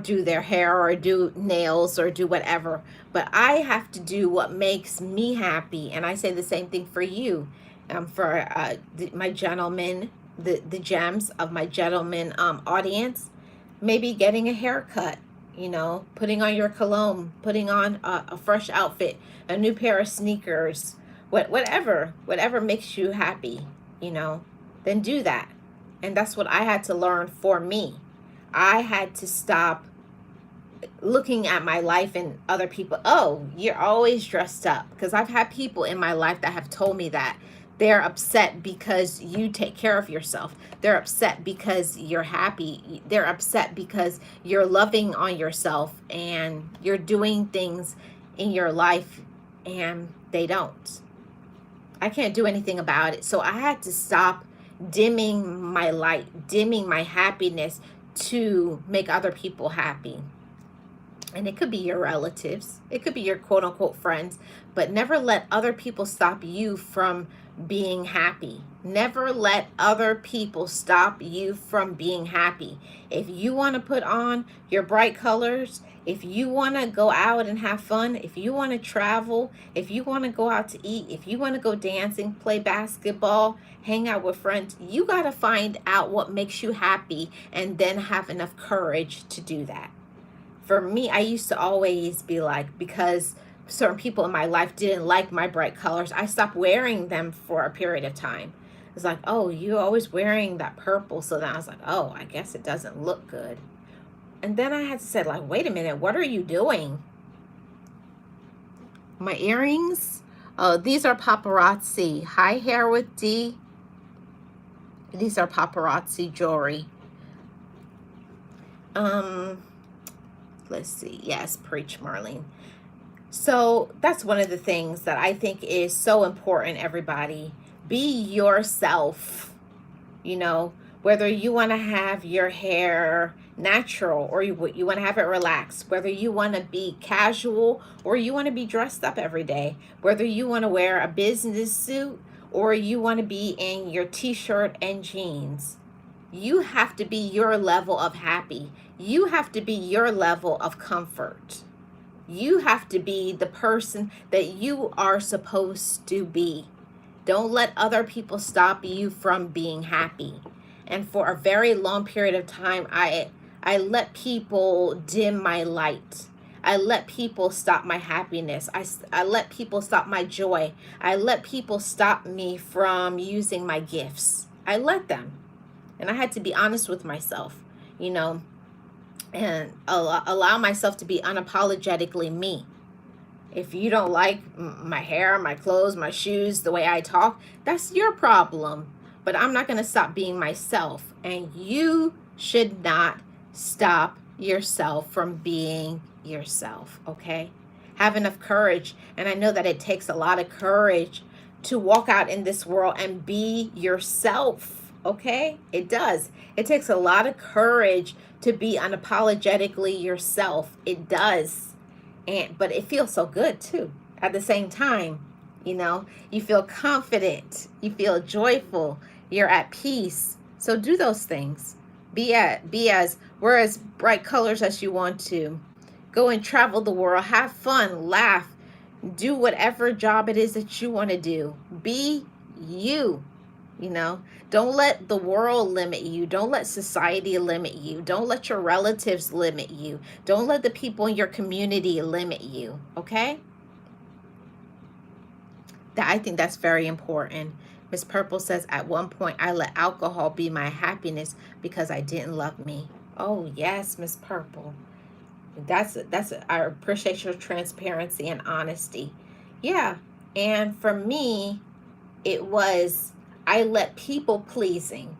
do their hair or do nails or do whatever. But I have to do what makes me happy. And I say the same thing for you. For my gentlemen, the gems of my gentleman audience, maybe getting a haircut, you know, putting on your cologne, putting on a fresh outfit, a new pair of sneakers, whatever makes you happy, you know, then do that. And that's what I had to learn for me. I had to stop looking at my life and other people. Oh, you're always dressed up. Because I've had people in my life that have told me that they're upset because you take care of yourself. They're upset because you're happy. They're upset because you're loving on yourself and you're doing things in your life, and they don't. I can't do anything about it. So I had to stop dimming my light, dimming my happiness to make other people happy. And it could be your relatives, it could be your quote unquote friends, but never let other people stop you from being happy. Never let other people stop you from being happy. If you want to put on your bright colors, if you want to go out and have fun, if you want to travel, if you want to go out to eat, if you want to go dancing, play basketball, hang out with friends, you got to find out what makes you happy and then have enough courage to do that. For me, I used to always be like, because certain people in my life didn't like my bright colors, I stopped wearing them for a period of time. It's like, oh, you're always wearing that purple. So then I was like, oh, I guess it doesn't look good. And then I had to say, like, wait a minute, what are you doing? My earrings? Oh, these are paparazzi. Hi, Hair with D. These are paparazzi jewelry. Let's see. Yes, preach, Marlene. So that's one of the things that I think is so important, everybody. Be yourself. You know, whether you want to have your hair natural or you want to have it relaxed, whether you want to be casual or you want to be dressed up every day, whether you want to wear a business suit or you want to be in your t-shirt and jeans. You have to be your level of happy. You have to be your level of comfort. You have to be the person that you are supposed to be. Don't let other people stop you from being happy. And for a very long period of time, I let people dim my light. I let people stop my happiness. I let people stop my joy. I let people stop me from using my gifts. I let them. And I had to be honest with myself. You know, and allow myself to be unapologetically me. If you don't like my hair, my clothes, my shoes, the way I talk, that's your problem. But I'm not going to stop being myself. And you should not stop yourself from being yourself, okay? Have enough courage. And I know that it takes a lot of courage to walk out in this world and be yourself, okay? It does. It takes a lot of courage to be unapologetically yourself. It does. But it feels so good too. At the same time, you feel confident, you feel joyful, you're at peace. So do those things. Wear as bright colors as you want to. Go and travel the world, have fun, laugh, do whatever job it is that you want to do. Be you. Don't let the world limit you. Don't let society limit you. Don't let your relatives limit you. Don't let the people in your community limit you, okay? I think that's very important. Miss Purple says, at one point I let alcohol be my happiness because I didn't love me. Oh yes, Miss Purple. I appreciate your transparency and honesty. Yeah. And for me, it was, I let people pleasing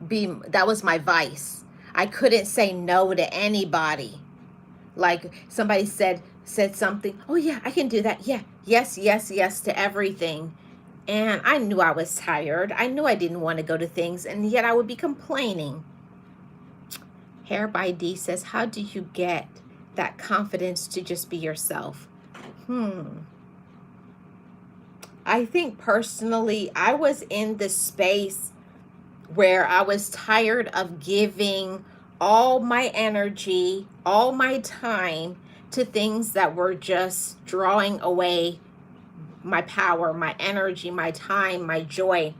be, that was my vice. I couldn't say no to anybody. Like somebody said something, oh yeah, I can do that. Yeah, yes, yes, yes to everything. And I knew I was tired. I knew I didn't want to go to things, and yet I would be complaining. Hair by D says, how do you get that confidence to just be yourself? I think personally, I was in this space where I was tired of giving all my energy, all my time to things that were just drawing away my power, my energy, my time, my joy.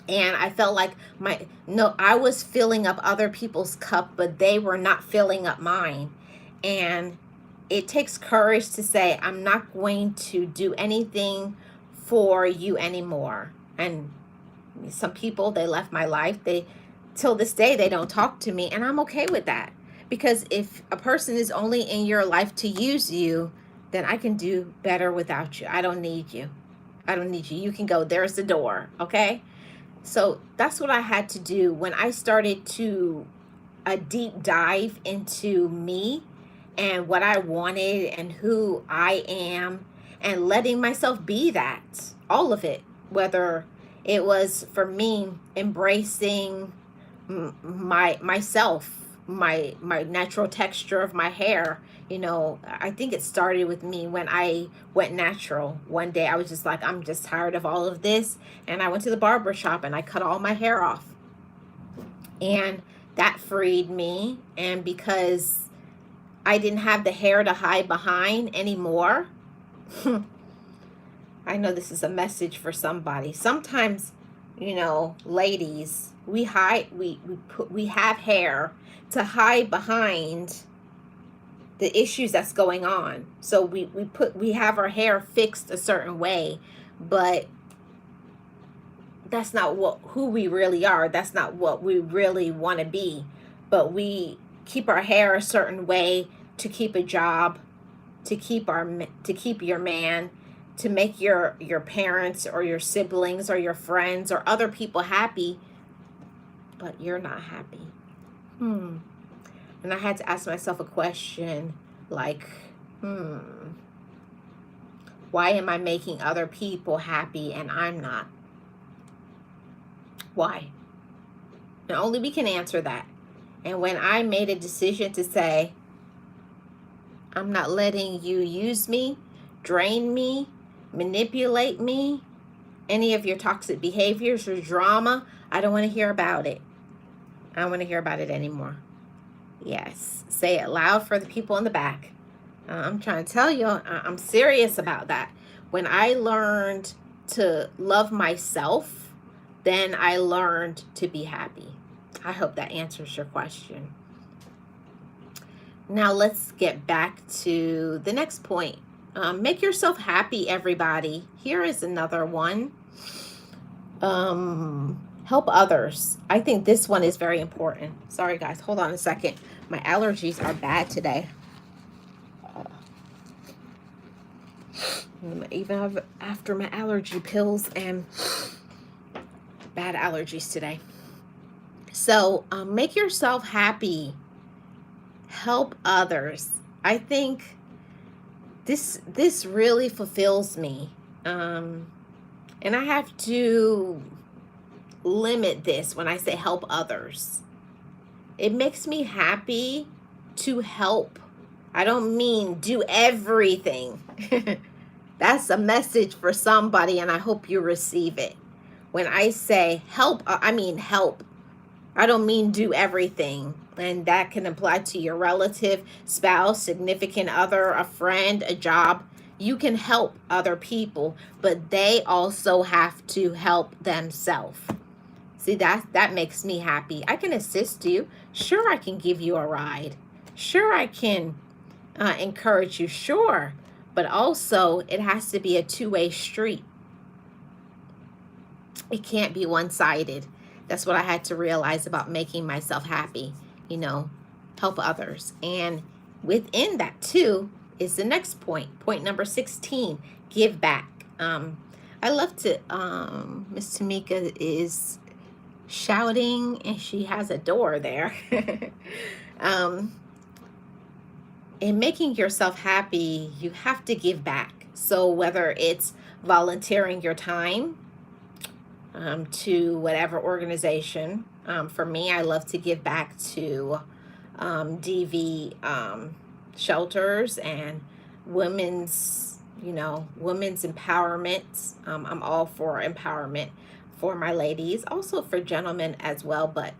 And I felt like I was filling up other people's cup, but they were not filling up mine. And it takes courage to say, I'm not going to do anything for you anymore. And some people, they left my life. Till this day, they don't talk to me, and I'm okay with that. Because if a person is only in your life to use you, then I can do better without you. I don't need you. You can go. There's the door, okay? So that's what I had to do when I started to a deep dive into me and what I wanted and who I am, and letting myself be that, all of it. Whether it was for me embracing myself, my natural texture of my hair. I think it started with me when I went natural. One day I was just like, I'm just tired of all of this, and I went to the barber shop and I cut all my hair off, and that freed me. And because I didn't have the hair to hide behind anymore, I know this is a message for somebody. Sometimes, ladies, we have hair to hide behind the issues that's going on. So we have our hair fixed a certain way, but that's not who we really are. That's not what we really want to be. But we keep our hair a certain way to keep a job, to keep your man, to make your parents or your siblings or your friends or other people happy, but you're not happy. And I had to ask myself a question like, why am I making other people happy and I'm not? Why? And only we can answer that. And when I made a decision to say, I'm not letting you use me, drain me, manipulate me, any of your toxic behaviors or drama, I don't want to hear about it. I don't want to hear about it anymore. Yes, say it loud for the people in the back. I'm trying to tell you, I'm serious about that. When I learned to love myself, then I learned to be happy. I hope that answers your question. Now let's get back to the next point. Make yourself happy, everybody. Here is another one. Help others. I think this one is very important. Sorry, guys. Hold on a second. My allergies are bad today. Even after my allergy pills and bad allergies today. So make yourself happy. Help others. I think this really fulfills me. And I have to limit this when I say help others. It makes me happy to help. I don't mean do everything. That's a message for somebody, and I hope you receive it. When I say help, I mean help. I don't mean do everything. And that can apply to your relative, spouse, significant other, a friend, a job. You can help other people, but they also have to help themselves. See, that makes me happy. I can assist you. Sure, I can give you a ride. Sure, I can encourage you. Sure. But also, it has to be a two-way street. It can't be one-sided. That's what I had to realize about making myself happy. You know, help others. And within that, too, is the next point. Point number 16, give back. I love to, Miss Tamika is shouting and she has a door there. In making yourself happy, you have to give back. So whether it's volunteering your time to whatever organization, for me, I love to give back to DV shelters and women's empowerment. I'm all for empowerment for my ladies, also for gentlemen as well. But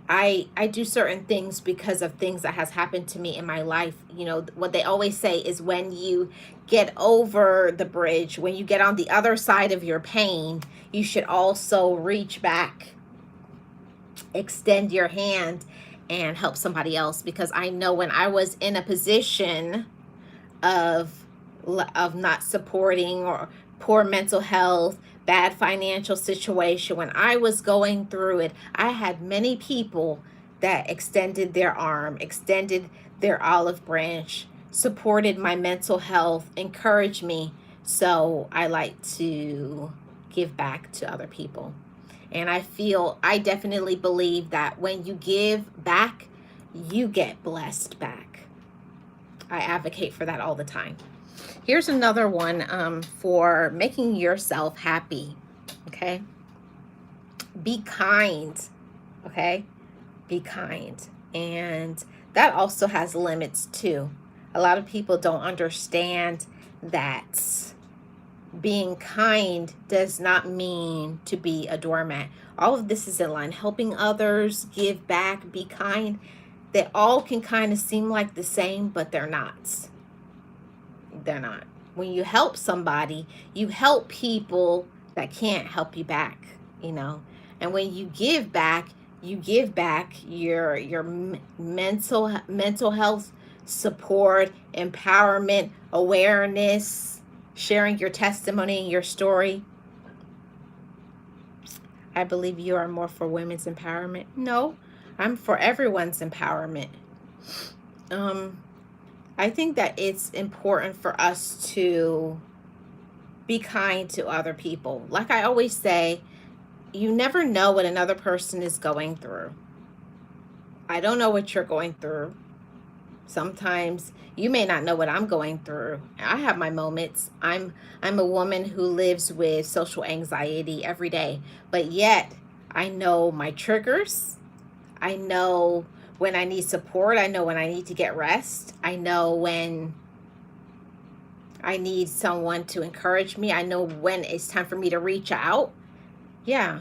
I do certain things because of things that has happened to me in my life. What they always say is when you get over the bridge, when you get on the other side of your pain, you should also reach back, extend your hand, and help somebody else. Because I know when I was in a position of not supporting or poor mental health, bad financial situation, when I was going through it, I had many people that extended their arm, extended their olive branch, supported my mental health, encouraged me. So I like to give back to other people. And I definitely believe that when you give back, you get blessed back. I advocate for that all the time. Here's another one for making yourself happy. Okay. Be kind. Okay. Be kind. And that also has limits too. A lot of people don't understand that being kind does not mean to be a doormat. All of this is in line. Helping others, give back, be kind. They all can kind of seem like the same, but they're not. They're not. When you help somebody, you help people that can't help you back, And when you give back your mental health support, empowerment, awareness, sharing your testimony and your story. I believe you are more for women's empowerment. No, I'm for everyone's empowerment. I think that it's important for us to be kind to other people. Like I always say, you never know what another person is going through. I don't know what you're going through. Sometimes you may not know what I'm going through. I have my moments. I'm a woman who lives with social anxiety every day, but yet I know my triggers. I know when I need support. I know when I need to get rest. I know when I need someone to encourage me. I know when it's time for me to reach out. Yeah.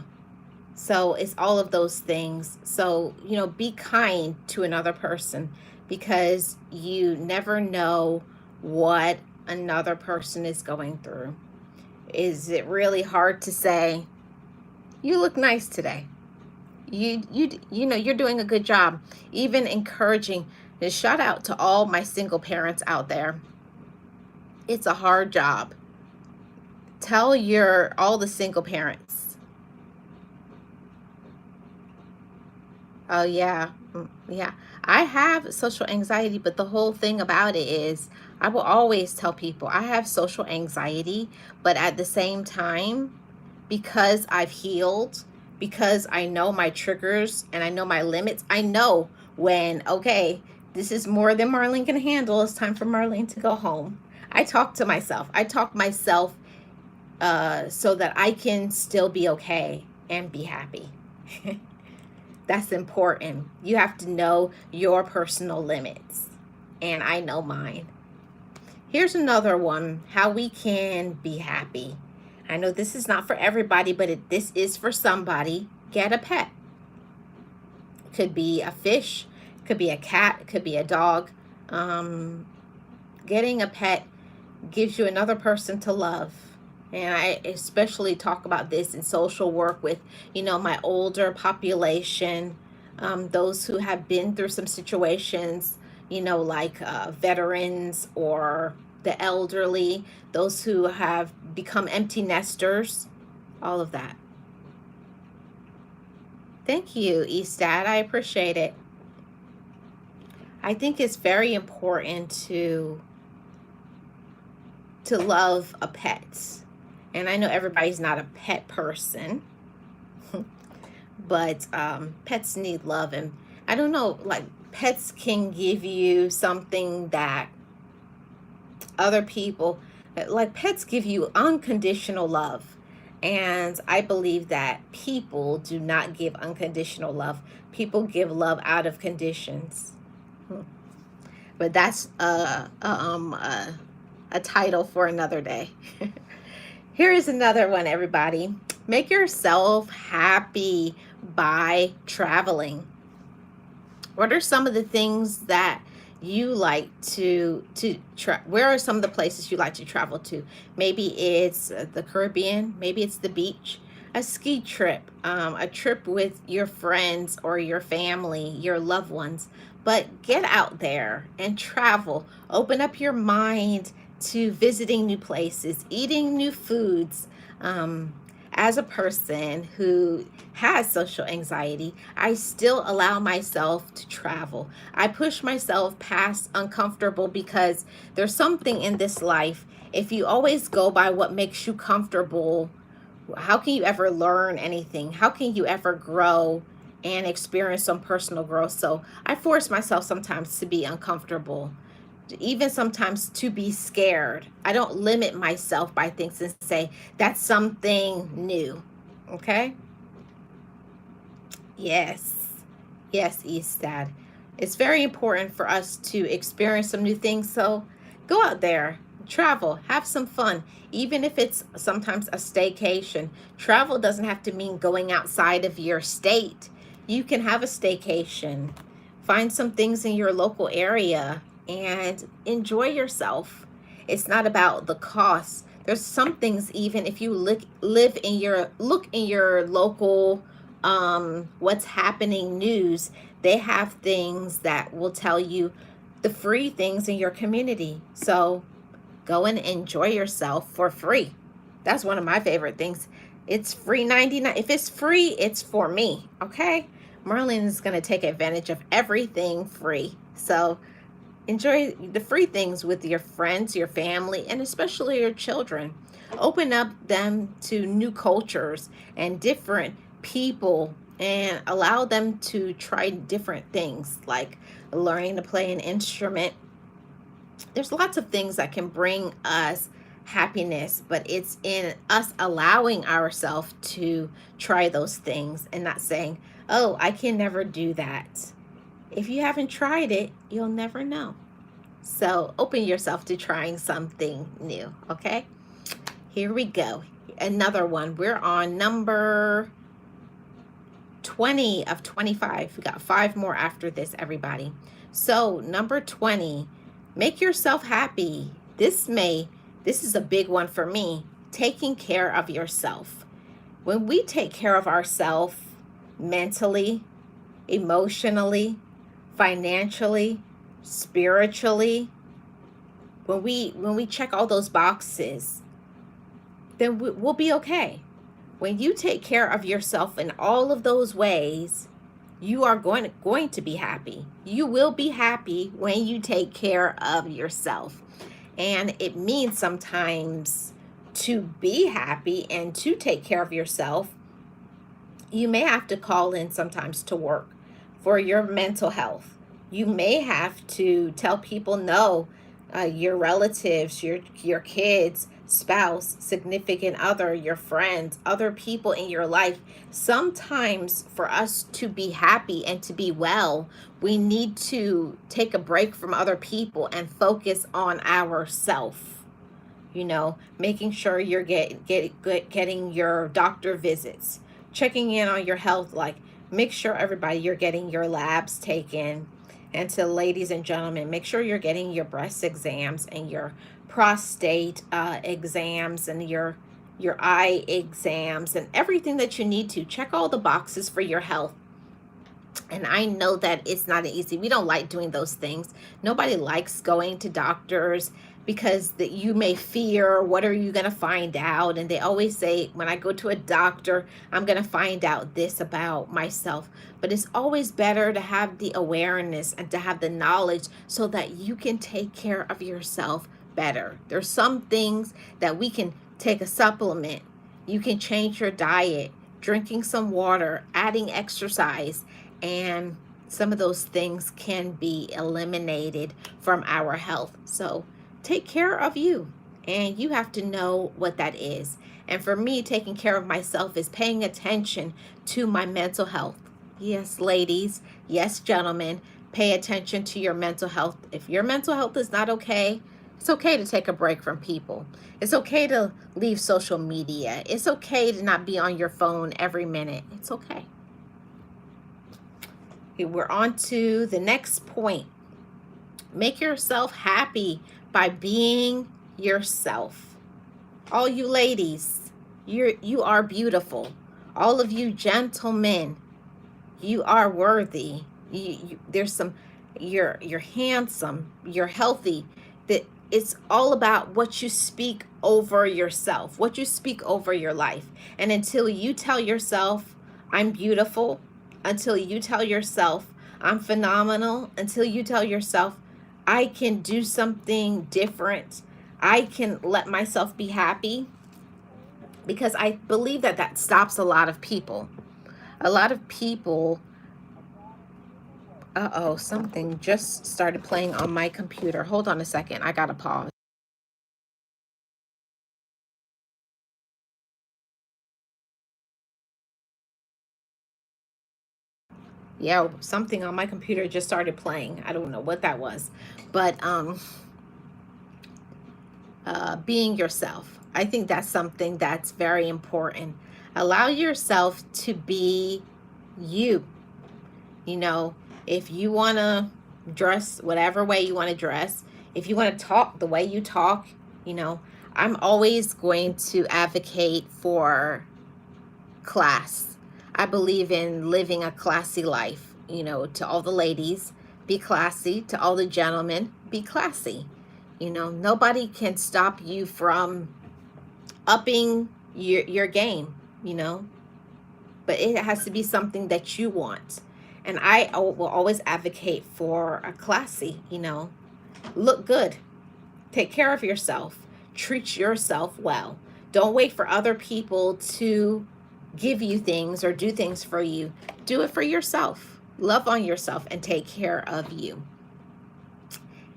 So it's all of those things. So, be kind to another person because you never know what another person is going through. Is it really hard to say, you look nice today? You're doing a good job. Even encouraging. And shout out to all my single parents out there. It's a hard job. Tell all the single parents, Oh, yeah. Yeah. I have social anxiety, but the whole thing about it is I will always tell people I have social anxiety, but at the same time, because I've healed, because I know my triggers and I know my limits, I know when, okay, this is more than Marlene can handle. It's time for Marlene to go home. I talk to myself. I talk myself so that I can still be okay and be happy. That's important. You have to know your personal limits, and I know mine. Here's another one, how we can be happy. I know this is not for everybody, but this is for somebody. Get a pet. It could be a fish, could be a cat, it could be a dog. Um, Getting a pet gives you another person to love. And I especially talk about this in social work with, my older population, those who have been through some situations, like veterans or the elderly, those who have become empty nesters, all of that. Thank you, Eastad. I appreciate it. I think it's very important to love a pet. And I know everybody's not a pet person, but pets need love. And I don't know, like pets can give you something that other people, like pets give you unconditional love. And I believe that people do not give unconditional love. People give love out of conditions. But that's a title for another day. Here is another one, everybody. Make yourself happy by traveling. What are some of the things that you like where are some of the places you like to travel to? Maybe it's the Caribbean, maybe it's the beach, a ski trip, a trip with your friends or your family, your loved ones. But get out there and travel. Open up your mind to visiting new places, eating new foods. As a person who has social anxiety, I still allow myself to travel. I push myself past uncomfortable because there's something in this life. If you always go by what makes you comfortable, how can you ever learn anything? How can you ever grow and experience some personal growth? So I force myself sometimes to be uncomfortable, even sometimes to be scared. I don't limit myself by things and say that's something new. Okay? Yes. Yes, Eastad. It's very important for us to experience some new things. So go out there, travel, have some fun. Even if it's sometimes a staycation, travel doesn't have to mean going outside of your state. You can have a staycation, find some things in your local area, and enjoy yourself. It's not about the cost. There's some things, even if you look in your local what's happening news, they have things that will tell you the free things in your community. So go and enjoy yourself for free. That's one of my favorite things. It's free 99. If it's free, it's for me. Okay? Marlene is going to take advantage of everything free. So enjoy the free things with your friends, your family, and especially your children. Open up them to new cultures and different people and allow them to try different things like learning to play an instrument. There's lots of things that can bring us happiness, but it's in us allowing ourselves to try those things and not saying, oh, I can never do that. If you haven't tried it, you'll never know. So open yourself to trying something new, okay? Here we go. Another one. We're on number 20 of 25. We got 5 more after this, everybody. So number 20, make yourself happy. This is a big one for me. Taking care of yourself. When we take care of ourselves mentally, emotionally, financially, spiritually, when we check all those boxes, then we'll be okay. When you take care of yourself in all of those ways, you are going to be happy. You will be happy when you take care of yourself. And it means sometimes to be happy and to take care of yourself, you may have to call in sometimes to work for your mental health. You may have to tell people no, your relatives, your kids, spouse, significant other, your friends, other people in your life. Sometimes for us to be happy and to be well, we need to take a break from other people and focus on ourselves. Making sure you're getting your doctor visits, checking in on your health. Like, make sure everybody, you're getting your labs taken. And to ladies and gentlemen, make sure you're getting your breast exams and your prostate exams and your eye exams and everything that you need to. Check all the boxes for your health. And I know that it's not easy. We don't like doing those things. Nobody likes going to doctors because that you may fear, what are you going to find out? And they always say, when I go to a doctor, I'm going to find out this about myself. But it's always better to have the awareness and to have the knowledge so that you can take care of yourself better. There's some things that we can take a supplement. You can change your diet, drinking some water, adding exercise, and some of those things can be eliminated from our health. So take care of you, and you have to know what that is. And for me, taking care of myself is paying attention to my mental health. Yes, ladies. Yes, gentlemen. Pay attention to your mental health. If your mental health is not okay, it's okay to take a break from people. It's okay to leave social media. It's okay to not be on your phone every minute. It's okay. Okay, we're on to the next point. Make yourself happy by being yourself. All you ladies, you are beautiful. All of you gentlemen, you are worthy. You're handsome. You're healthy. That it's all about what you speak over yourself, what you speak over your life. And until you tell yourself, I'm beautiful, until you tell yourself, I'm phenomenal, until you tell yourself, I can do something different, I can let myself be happy, because I believe that that stops a lot of people. A lot of people, something just started playing on my computer. Hold on a second, I gotta pause. Yeah, something on my computer just started playing. I don't know what that was. But being yourself, I think that's something that's very important. Allow yourself to be you. You know, if you want to dress whatever way you want to dress, if you want to talk the way you talk, you know, I'm always going to advocate for class. I believe in living a classy life. To all the ladies, be classy. To all the gentlemen, be classy. Nobody can stop you from upping your game, but it has to be something that you want. And I will always advocate for a classy, look good, take care of yourself, treat yourself well. Don't wait for other people to give you things or do things for you. Do it for yourself. Love on yourself and take care of you.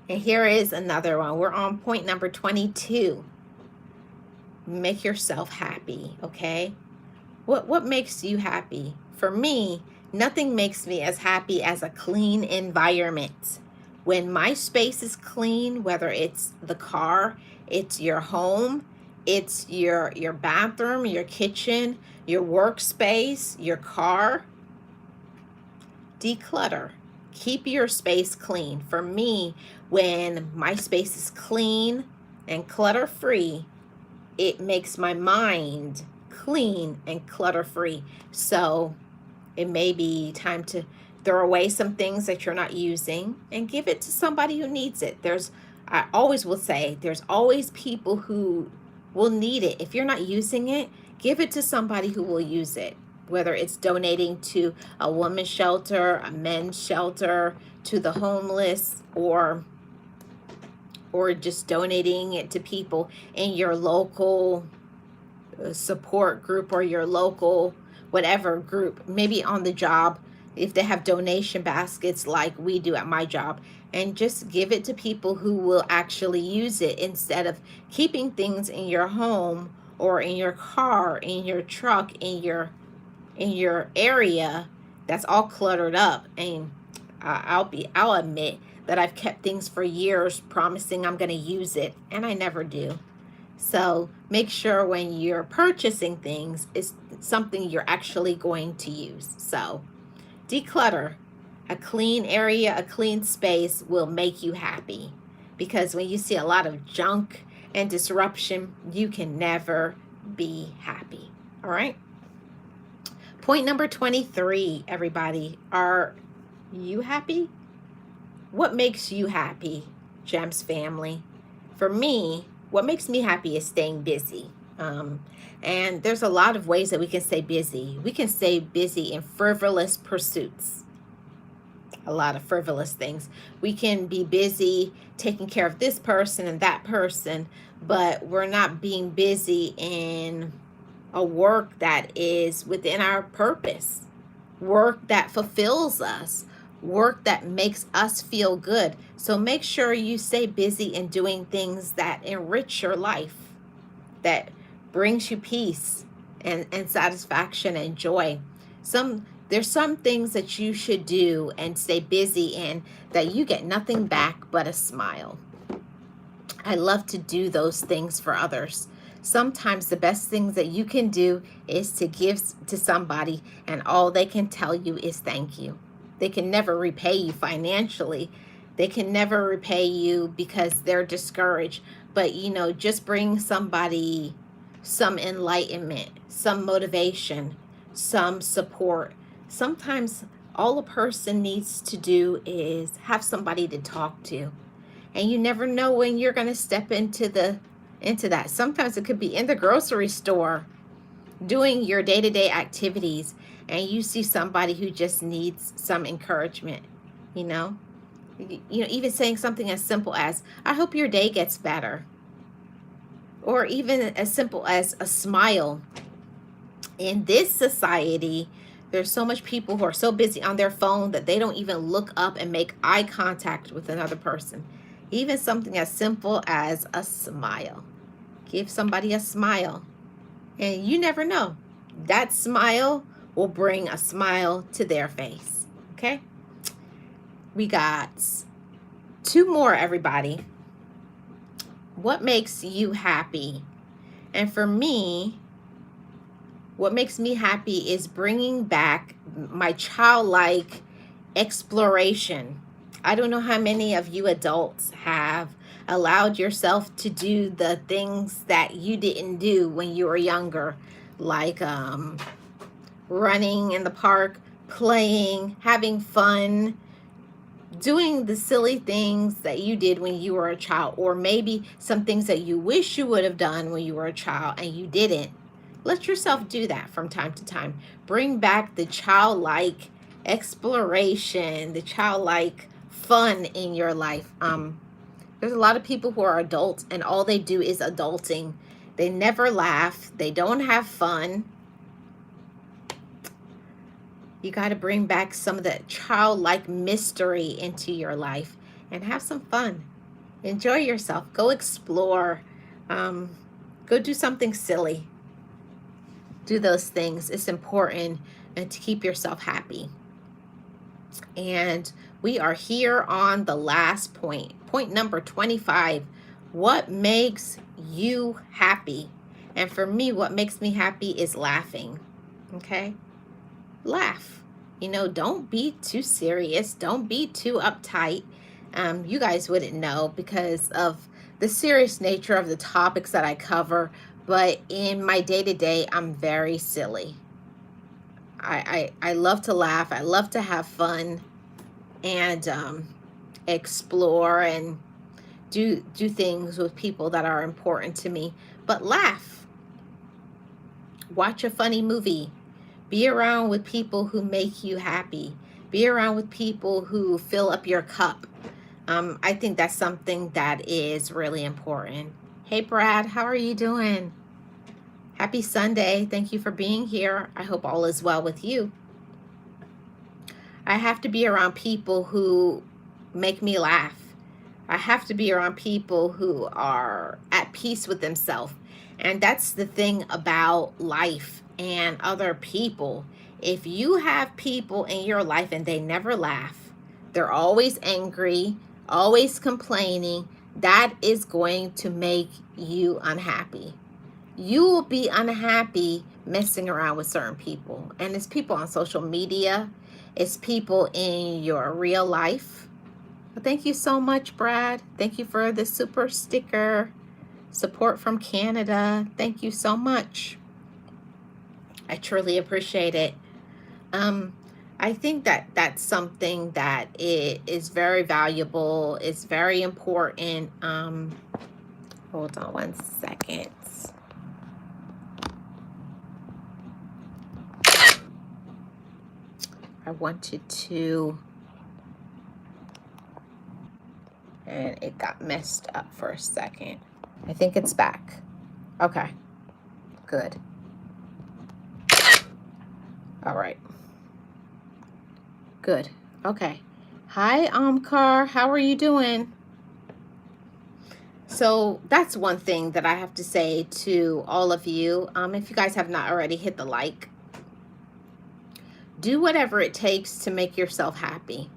And here is another one. We're on point number 22. Make yourself happy, okay? What makes you happy? For me, nothing makes me as happy as a clean environment. When my space is clean, whether it's the car, it's your home, it's your bathroom, your kitchen, your workspace, your car, declutter. Keep your space clean. For me, when my space is clean and clutter-free, it makes my mind clean and clutter-free. So it may be time to throw away some things that you're not using and give it to somebody who needs it. I always will say, there's always people who will need it. If you're not using it, give it to somebody who will use it. whether it's donating to a women's shelter, a men's shelter, to the homeless, or just donating it to people in your local support group or your local whatever group, maybe on the job if they have donation baskets like we do at my job, and just give it to people who will actually use it instead of keeping things in your home or in your car, in your truck, in your area that's all cluttered up. And I'll admit that I've kept things for years promising I'm going to use it, and I never do. So make sure when you're purchasing things, it's something you're actually going to use. So declutter. A clean area, a clean space will make you happy, because when you see a lot of junk and disruption, you can never be happy. All right. Point number 23, everybody. Are you happy? What makes you happy, Gems family? For me, what makes me happy is staying busy. And there's a lot of ways that we can stay busy. We can stay busy in frivolous pursuits. A lot of frivolous things. We can be busy taking care of this person and that person, but we're not being busy in a work that is within our purpose, work that fulfills us, work that makes us feel good. So make sure you stay busy in doing things that enrich your life, that brings you peace and satisfaction and joy. There's some things that you should do and stay busy in that you get nothing back but a smile. I love to do those things for others. Sometimes the best things that you can do is to give to somebody, and all they can tell you is thank you. They can never repay you financially. They can never repay you because they're discouraged. But, just bring somebody some enlightenment, some motivation, some support. Sometimes all a person needs to do is have somebody to talk to. And you never know when you're going to step into that. Sometimes it could be in the grocery store doing your day-to-day activities, and you see somebody who just needs some encouragement, even saying something as simple as, I hope your day gets better. Or even as simple as a smile. In this society, there's so much people who are so busy on their phone that they don't even look up and make eye contact with another person. Even something as simple as a smile. Give somebody a smile. And you never know. That smile will bring a smile to their face. Okay? We got 2 more, everybody. What makes you happy? And for me, what makes me happy is bringing back my childlike exploration. I don't know how many of you adults have allowed yourself to do the things that you didn't do when you were younger, like running in the park, playing, having fun, doing the silly things that you did when you were a child, or maybe some things that you wish you would have done when you were a child and you didn't. Let yourself do that from time to time. Bring back the childlike exploration, the childlike fun in your life. There's a lot of people who are adults and all they do is adulting. They never laugh. They don't have fun. You got to bring back some of that childlike mystery into your life and have some fun. Enjoy yourself. Go explore. Go do something silly. Do those things. It's important to keep yourself happy. And we are here on the last point. Point number 25. What makes you happy? And for me, what makes me happy is laughing. Okay? Laugh. Don't be too serious. Don't be too uptight. You guys wouldn't know because of the serious nature of the topics that I cover. But in my day-to-day, I'm very silly. I love to laugh. I love to have fun and explore and do things with people that are important to me. But laugh. Watch a funny movie. Be around with people who make you happy. Be around with people who fill up your cup. I think that's something that is really important. Hey, Brad, how are you doing? Happy Sunday. Thank you for being here. I hope all is well with you. I have to be around people who make me laugh. I have to be around people who are at peace with themselves. And that's the thing about life and other people. If you have people in your life and they never laugh, they're always angry, always complaining, that is going to make you unhappy. You will be unhappy messing around with certain people. And it's people on social media, it's people in your real life. Well, thank you so much, Brad. Thank you for the super sticker. Support from Canada. Thank you so much. I truly appreciate it. I think that that's something that is very valuable. It's very important. Hold on one second. I wanted to, and it got messed up for a second. I think it's back. Okay, good. All right. Good. Okay. Hi, Amkar. How are you doing? So that's one thing that I have to say to all of you. If you guys have not already hit the like, do whatever it takes to make yourself happy.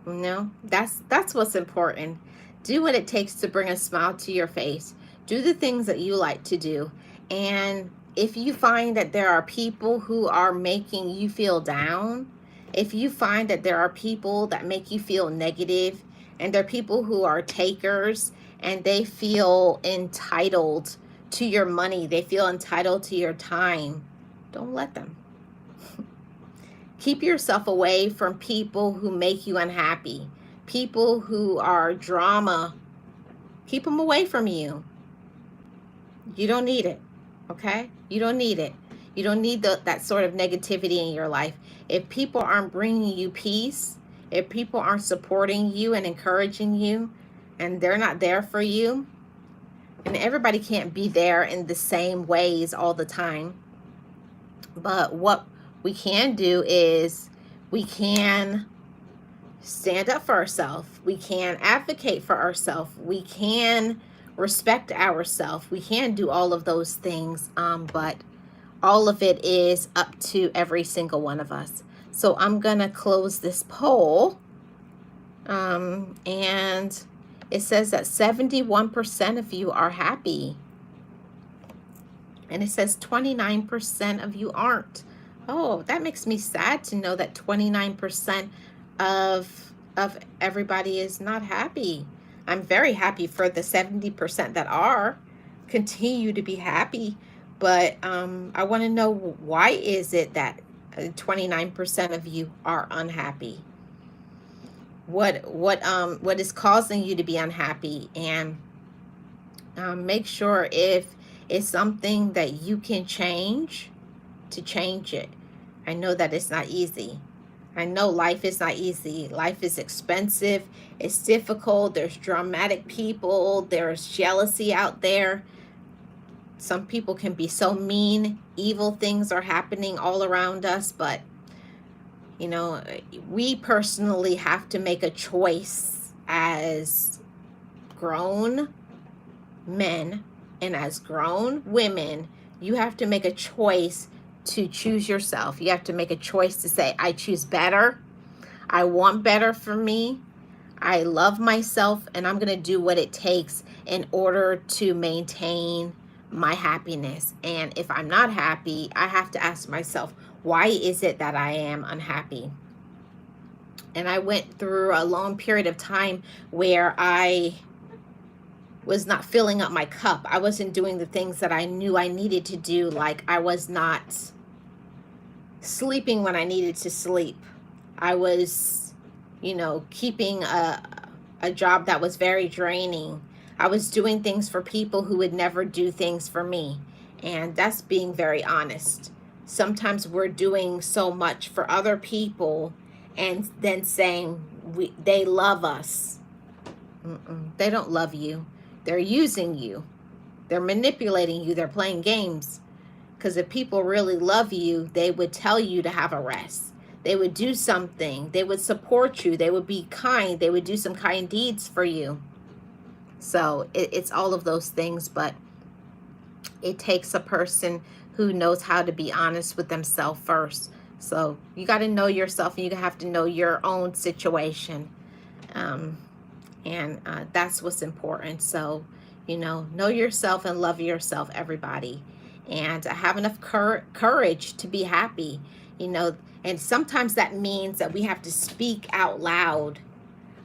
You know, that's what's important. Do what it takes to bring a smile to your face. Do the things that you like to do. And if you find that there are people who are making you feel down, if you find that there are people that make you feel negative, and there are people who are takers and they feel entitled to your money, they feel entitled to your time, don't let them. Keep yourself away from people who make you unhappy. People who are drama, keep them away from you. You don't need it, okay? You don't need it. You don't need that sort of negativity in your life. If people aren't bringing you peace, if people aren't supporting you and encouraging you, and they're not there for you, and everybody can't be there in the same ways all the time, but what we can do is we can stand up for ourselves. We can advocate for ourselves. We can respect ourselves. We can do all of those things, but all of it is up to every single one of us. So I'm going to close this poll. And it says that 71% of you are happy. And it says 29% of you aren't. Oh, that makes me sad to know that 29% of everybody is not happy. I'm very happy for the 70% that are. Continue to be happy. But I want to know, why is it that 29% of you are unhappy? What is causing you to be unhappy? And make sure if it's something that you can change, to change it. I know that it's not easy. I know life is not easy. Life is expensive. It's difficult. There's dramatic people. There's jealousy out there. Some people can be so mean. Evil things are happening all around us. But, you know, we personally have to make a choice as grown men and as grown women. You have to make a choice to choose yourself. You have to make a choice to say, I choose better. I want better for me. I love myself, and I'm going to do what it takes in order to maintain my happiness. And if I'm not happy, I have to ask myself, why is it that I am unhappy? And I went through a long period of time where I was not filling up my cup. I wasn't doing the things that I knew I needed to do. Like, I was not sleeping when I needed to sleep. I was, you know, keeping a job that was very draining. I was doing things for people who would never do things for me. And that's being very honest. sometimes we're doing so much for other people and then saying they love us. They don't love you. They're using you. They're manipulating you. They're playing games. Because if people really love you, they would tell you to have a rest. They would do something. They would support you. They would be kind. They would do some kind deeds for you. So it's all of those things, but it takes a person who knows how to be honest with themselves first. So you got to know yourself, and you have to know your own situation. And that's what's important. So, know yourself and love yourself, everybody. And have enough courage to be happy, and sometimes that means that we have to speak out loud.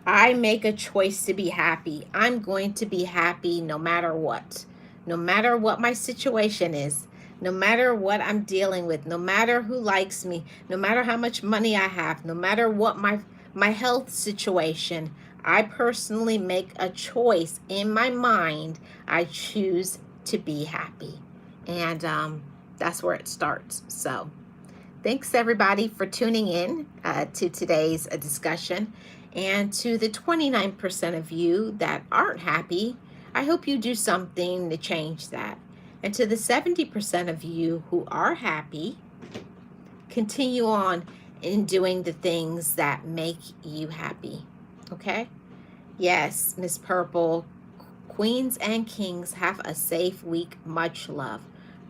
I make a choice to be happy. I'm going to be happy no matter what. No matter what my situation is, no matter what I'm dealing with, no matter who likes me, no matter how much money I have, no matter what my health situation, I personally make a choice in my mind. I choose to be happy. And that's where it starts. So thanks everybody for tuning in to today's discussion. And to the 29% of you that aren't happy, I hope you do something to change that. And to the 70% of you who are happy, continue on in doing the things that make you happy. Okay? Yes, Miss Purple, Queens and Kings, have a safe week. Much love.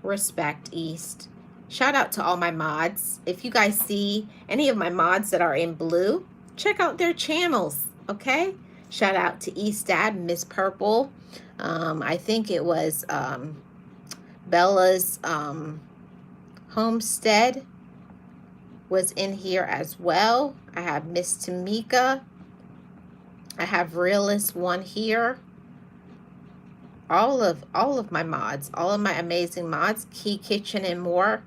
Respect, East. Shout out to all my mods. If you guys see any of my mods that are in blue, check out their channels, okay? Shout out to East Dad, Miss Purple. I think it was Bella's Homestead was in here as well. I have Miss Tamika. I have Realist One here. All of my mods, all of my amazing mods, Key Kitchen and more.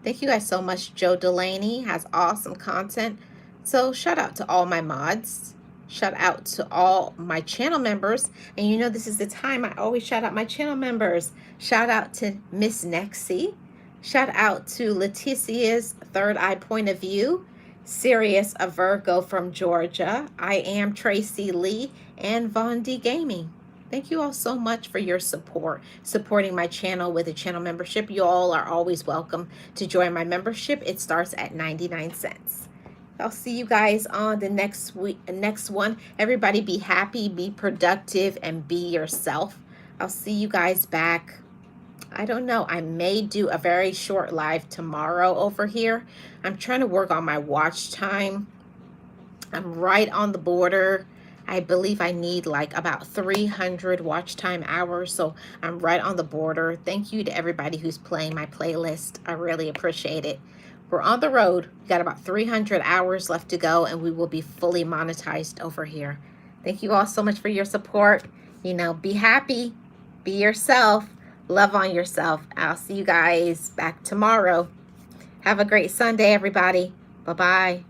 Thank you guys so much. Joe Delaney has awesome content. So shout out to all my mods. Shout out to all my channel members. And this is the time I always shout out my channel members. Shout out to Miss Nexie. Shout out to Leticia's Third Eye Point of View. Sirius, a Virgo from Georgia. I am Tracy Lee and Von D Gaming. Thank you all so much for your support, supporting my channel with a channel membership. You all are always welcome to join my membership. It starts at 99 cents. I'll see you guys on the next one. Everybody be happy, be productive, and be yourself. I'll see you guys back. I don't know. I may do a very short live tomorrow over here. I'm trying to work on my watch time. I'm right on the border. I believe I need like about 300 watch time hours, so I'm right on the border. Thank you to everybody who's playing my playlist. I really appreciate it. We're on the road. We got about 300 hours left to go, and we will be fully monetized over here. Thank you all so much for your support. Be happy, be yourself, love on yourself. I'll see you guys back tomorrow. Have a great Sunday, everybody. Bye-bye.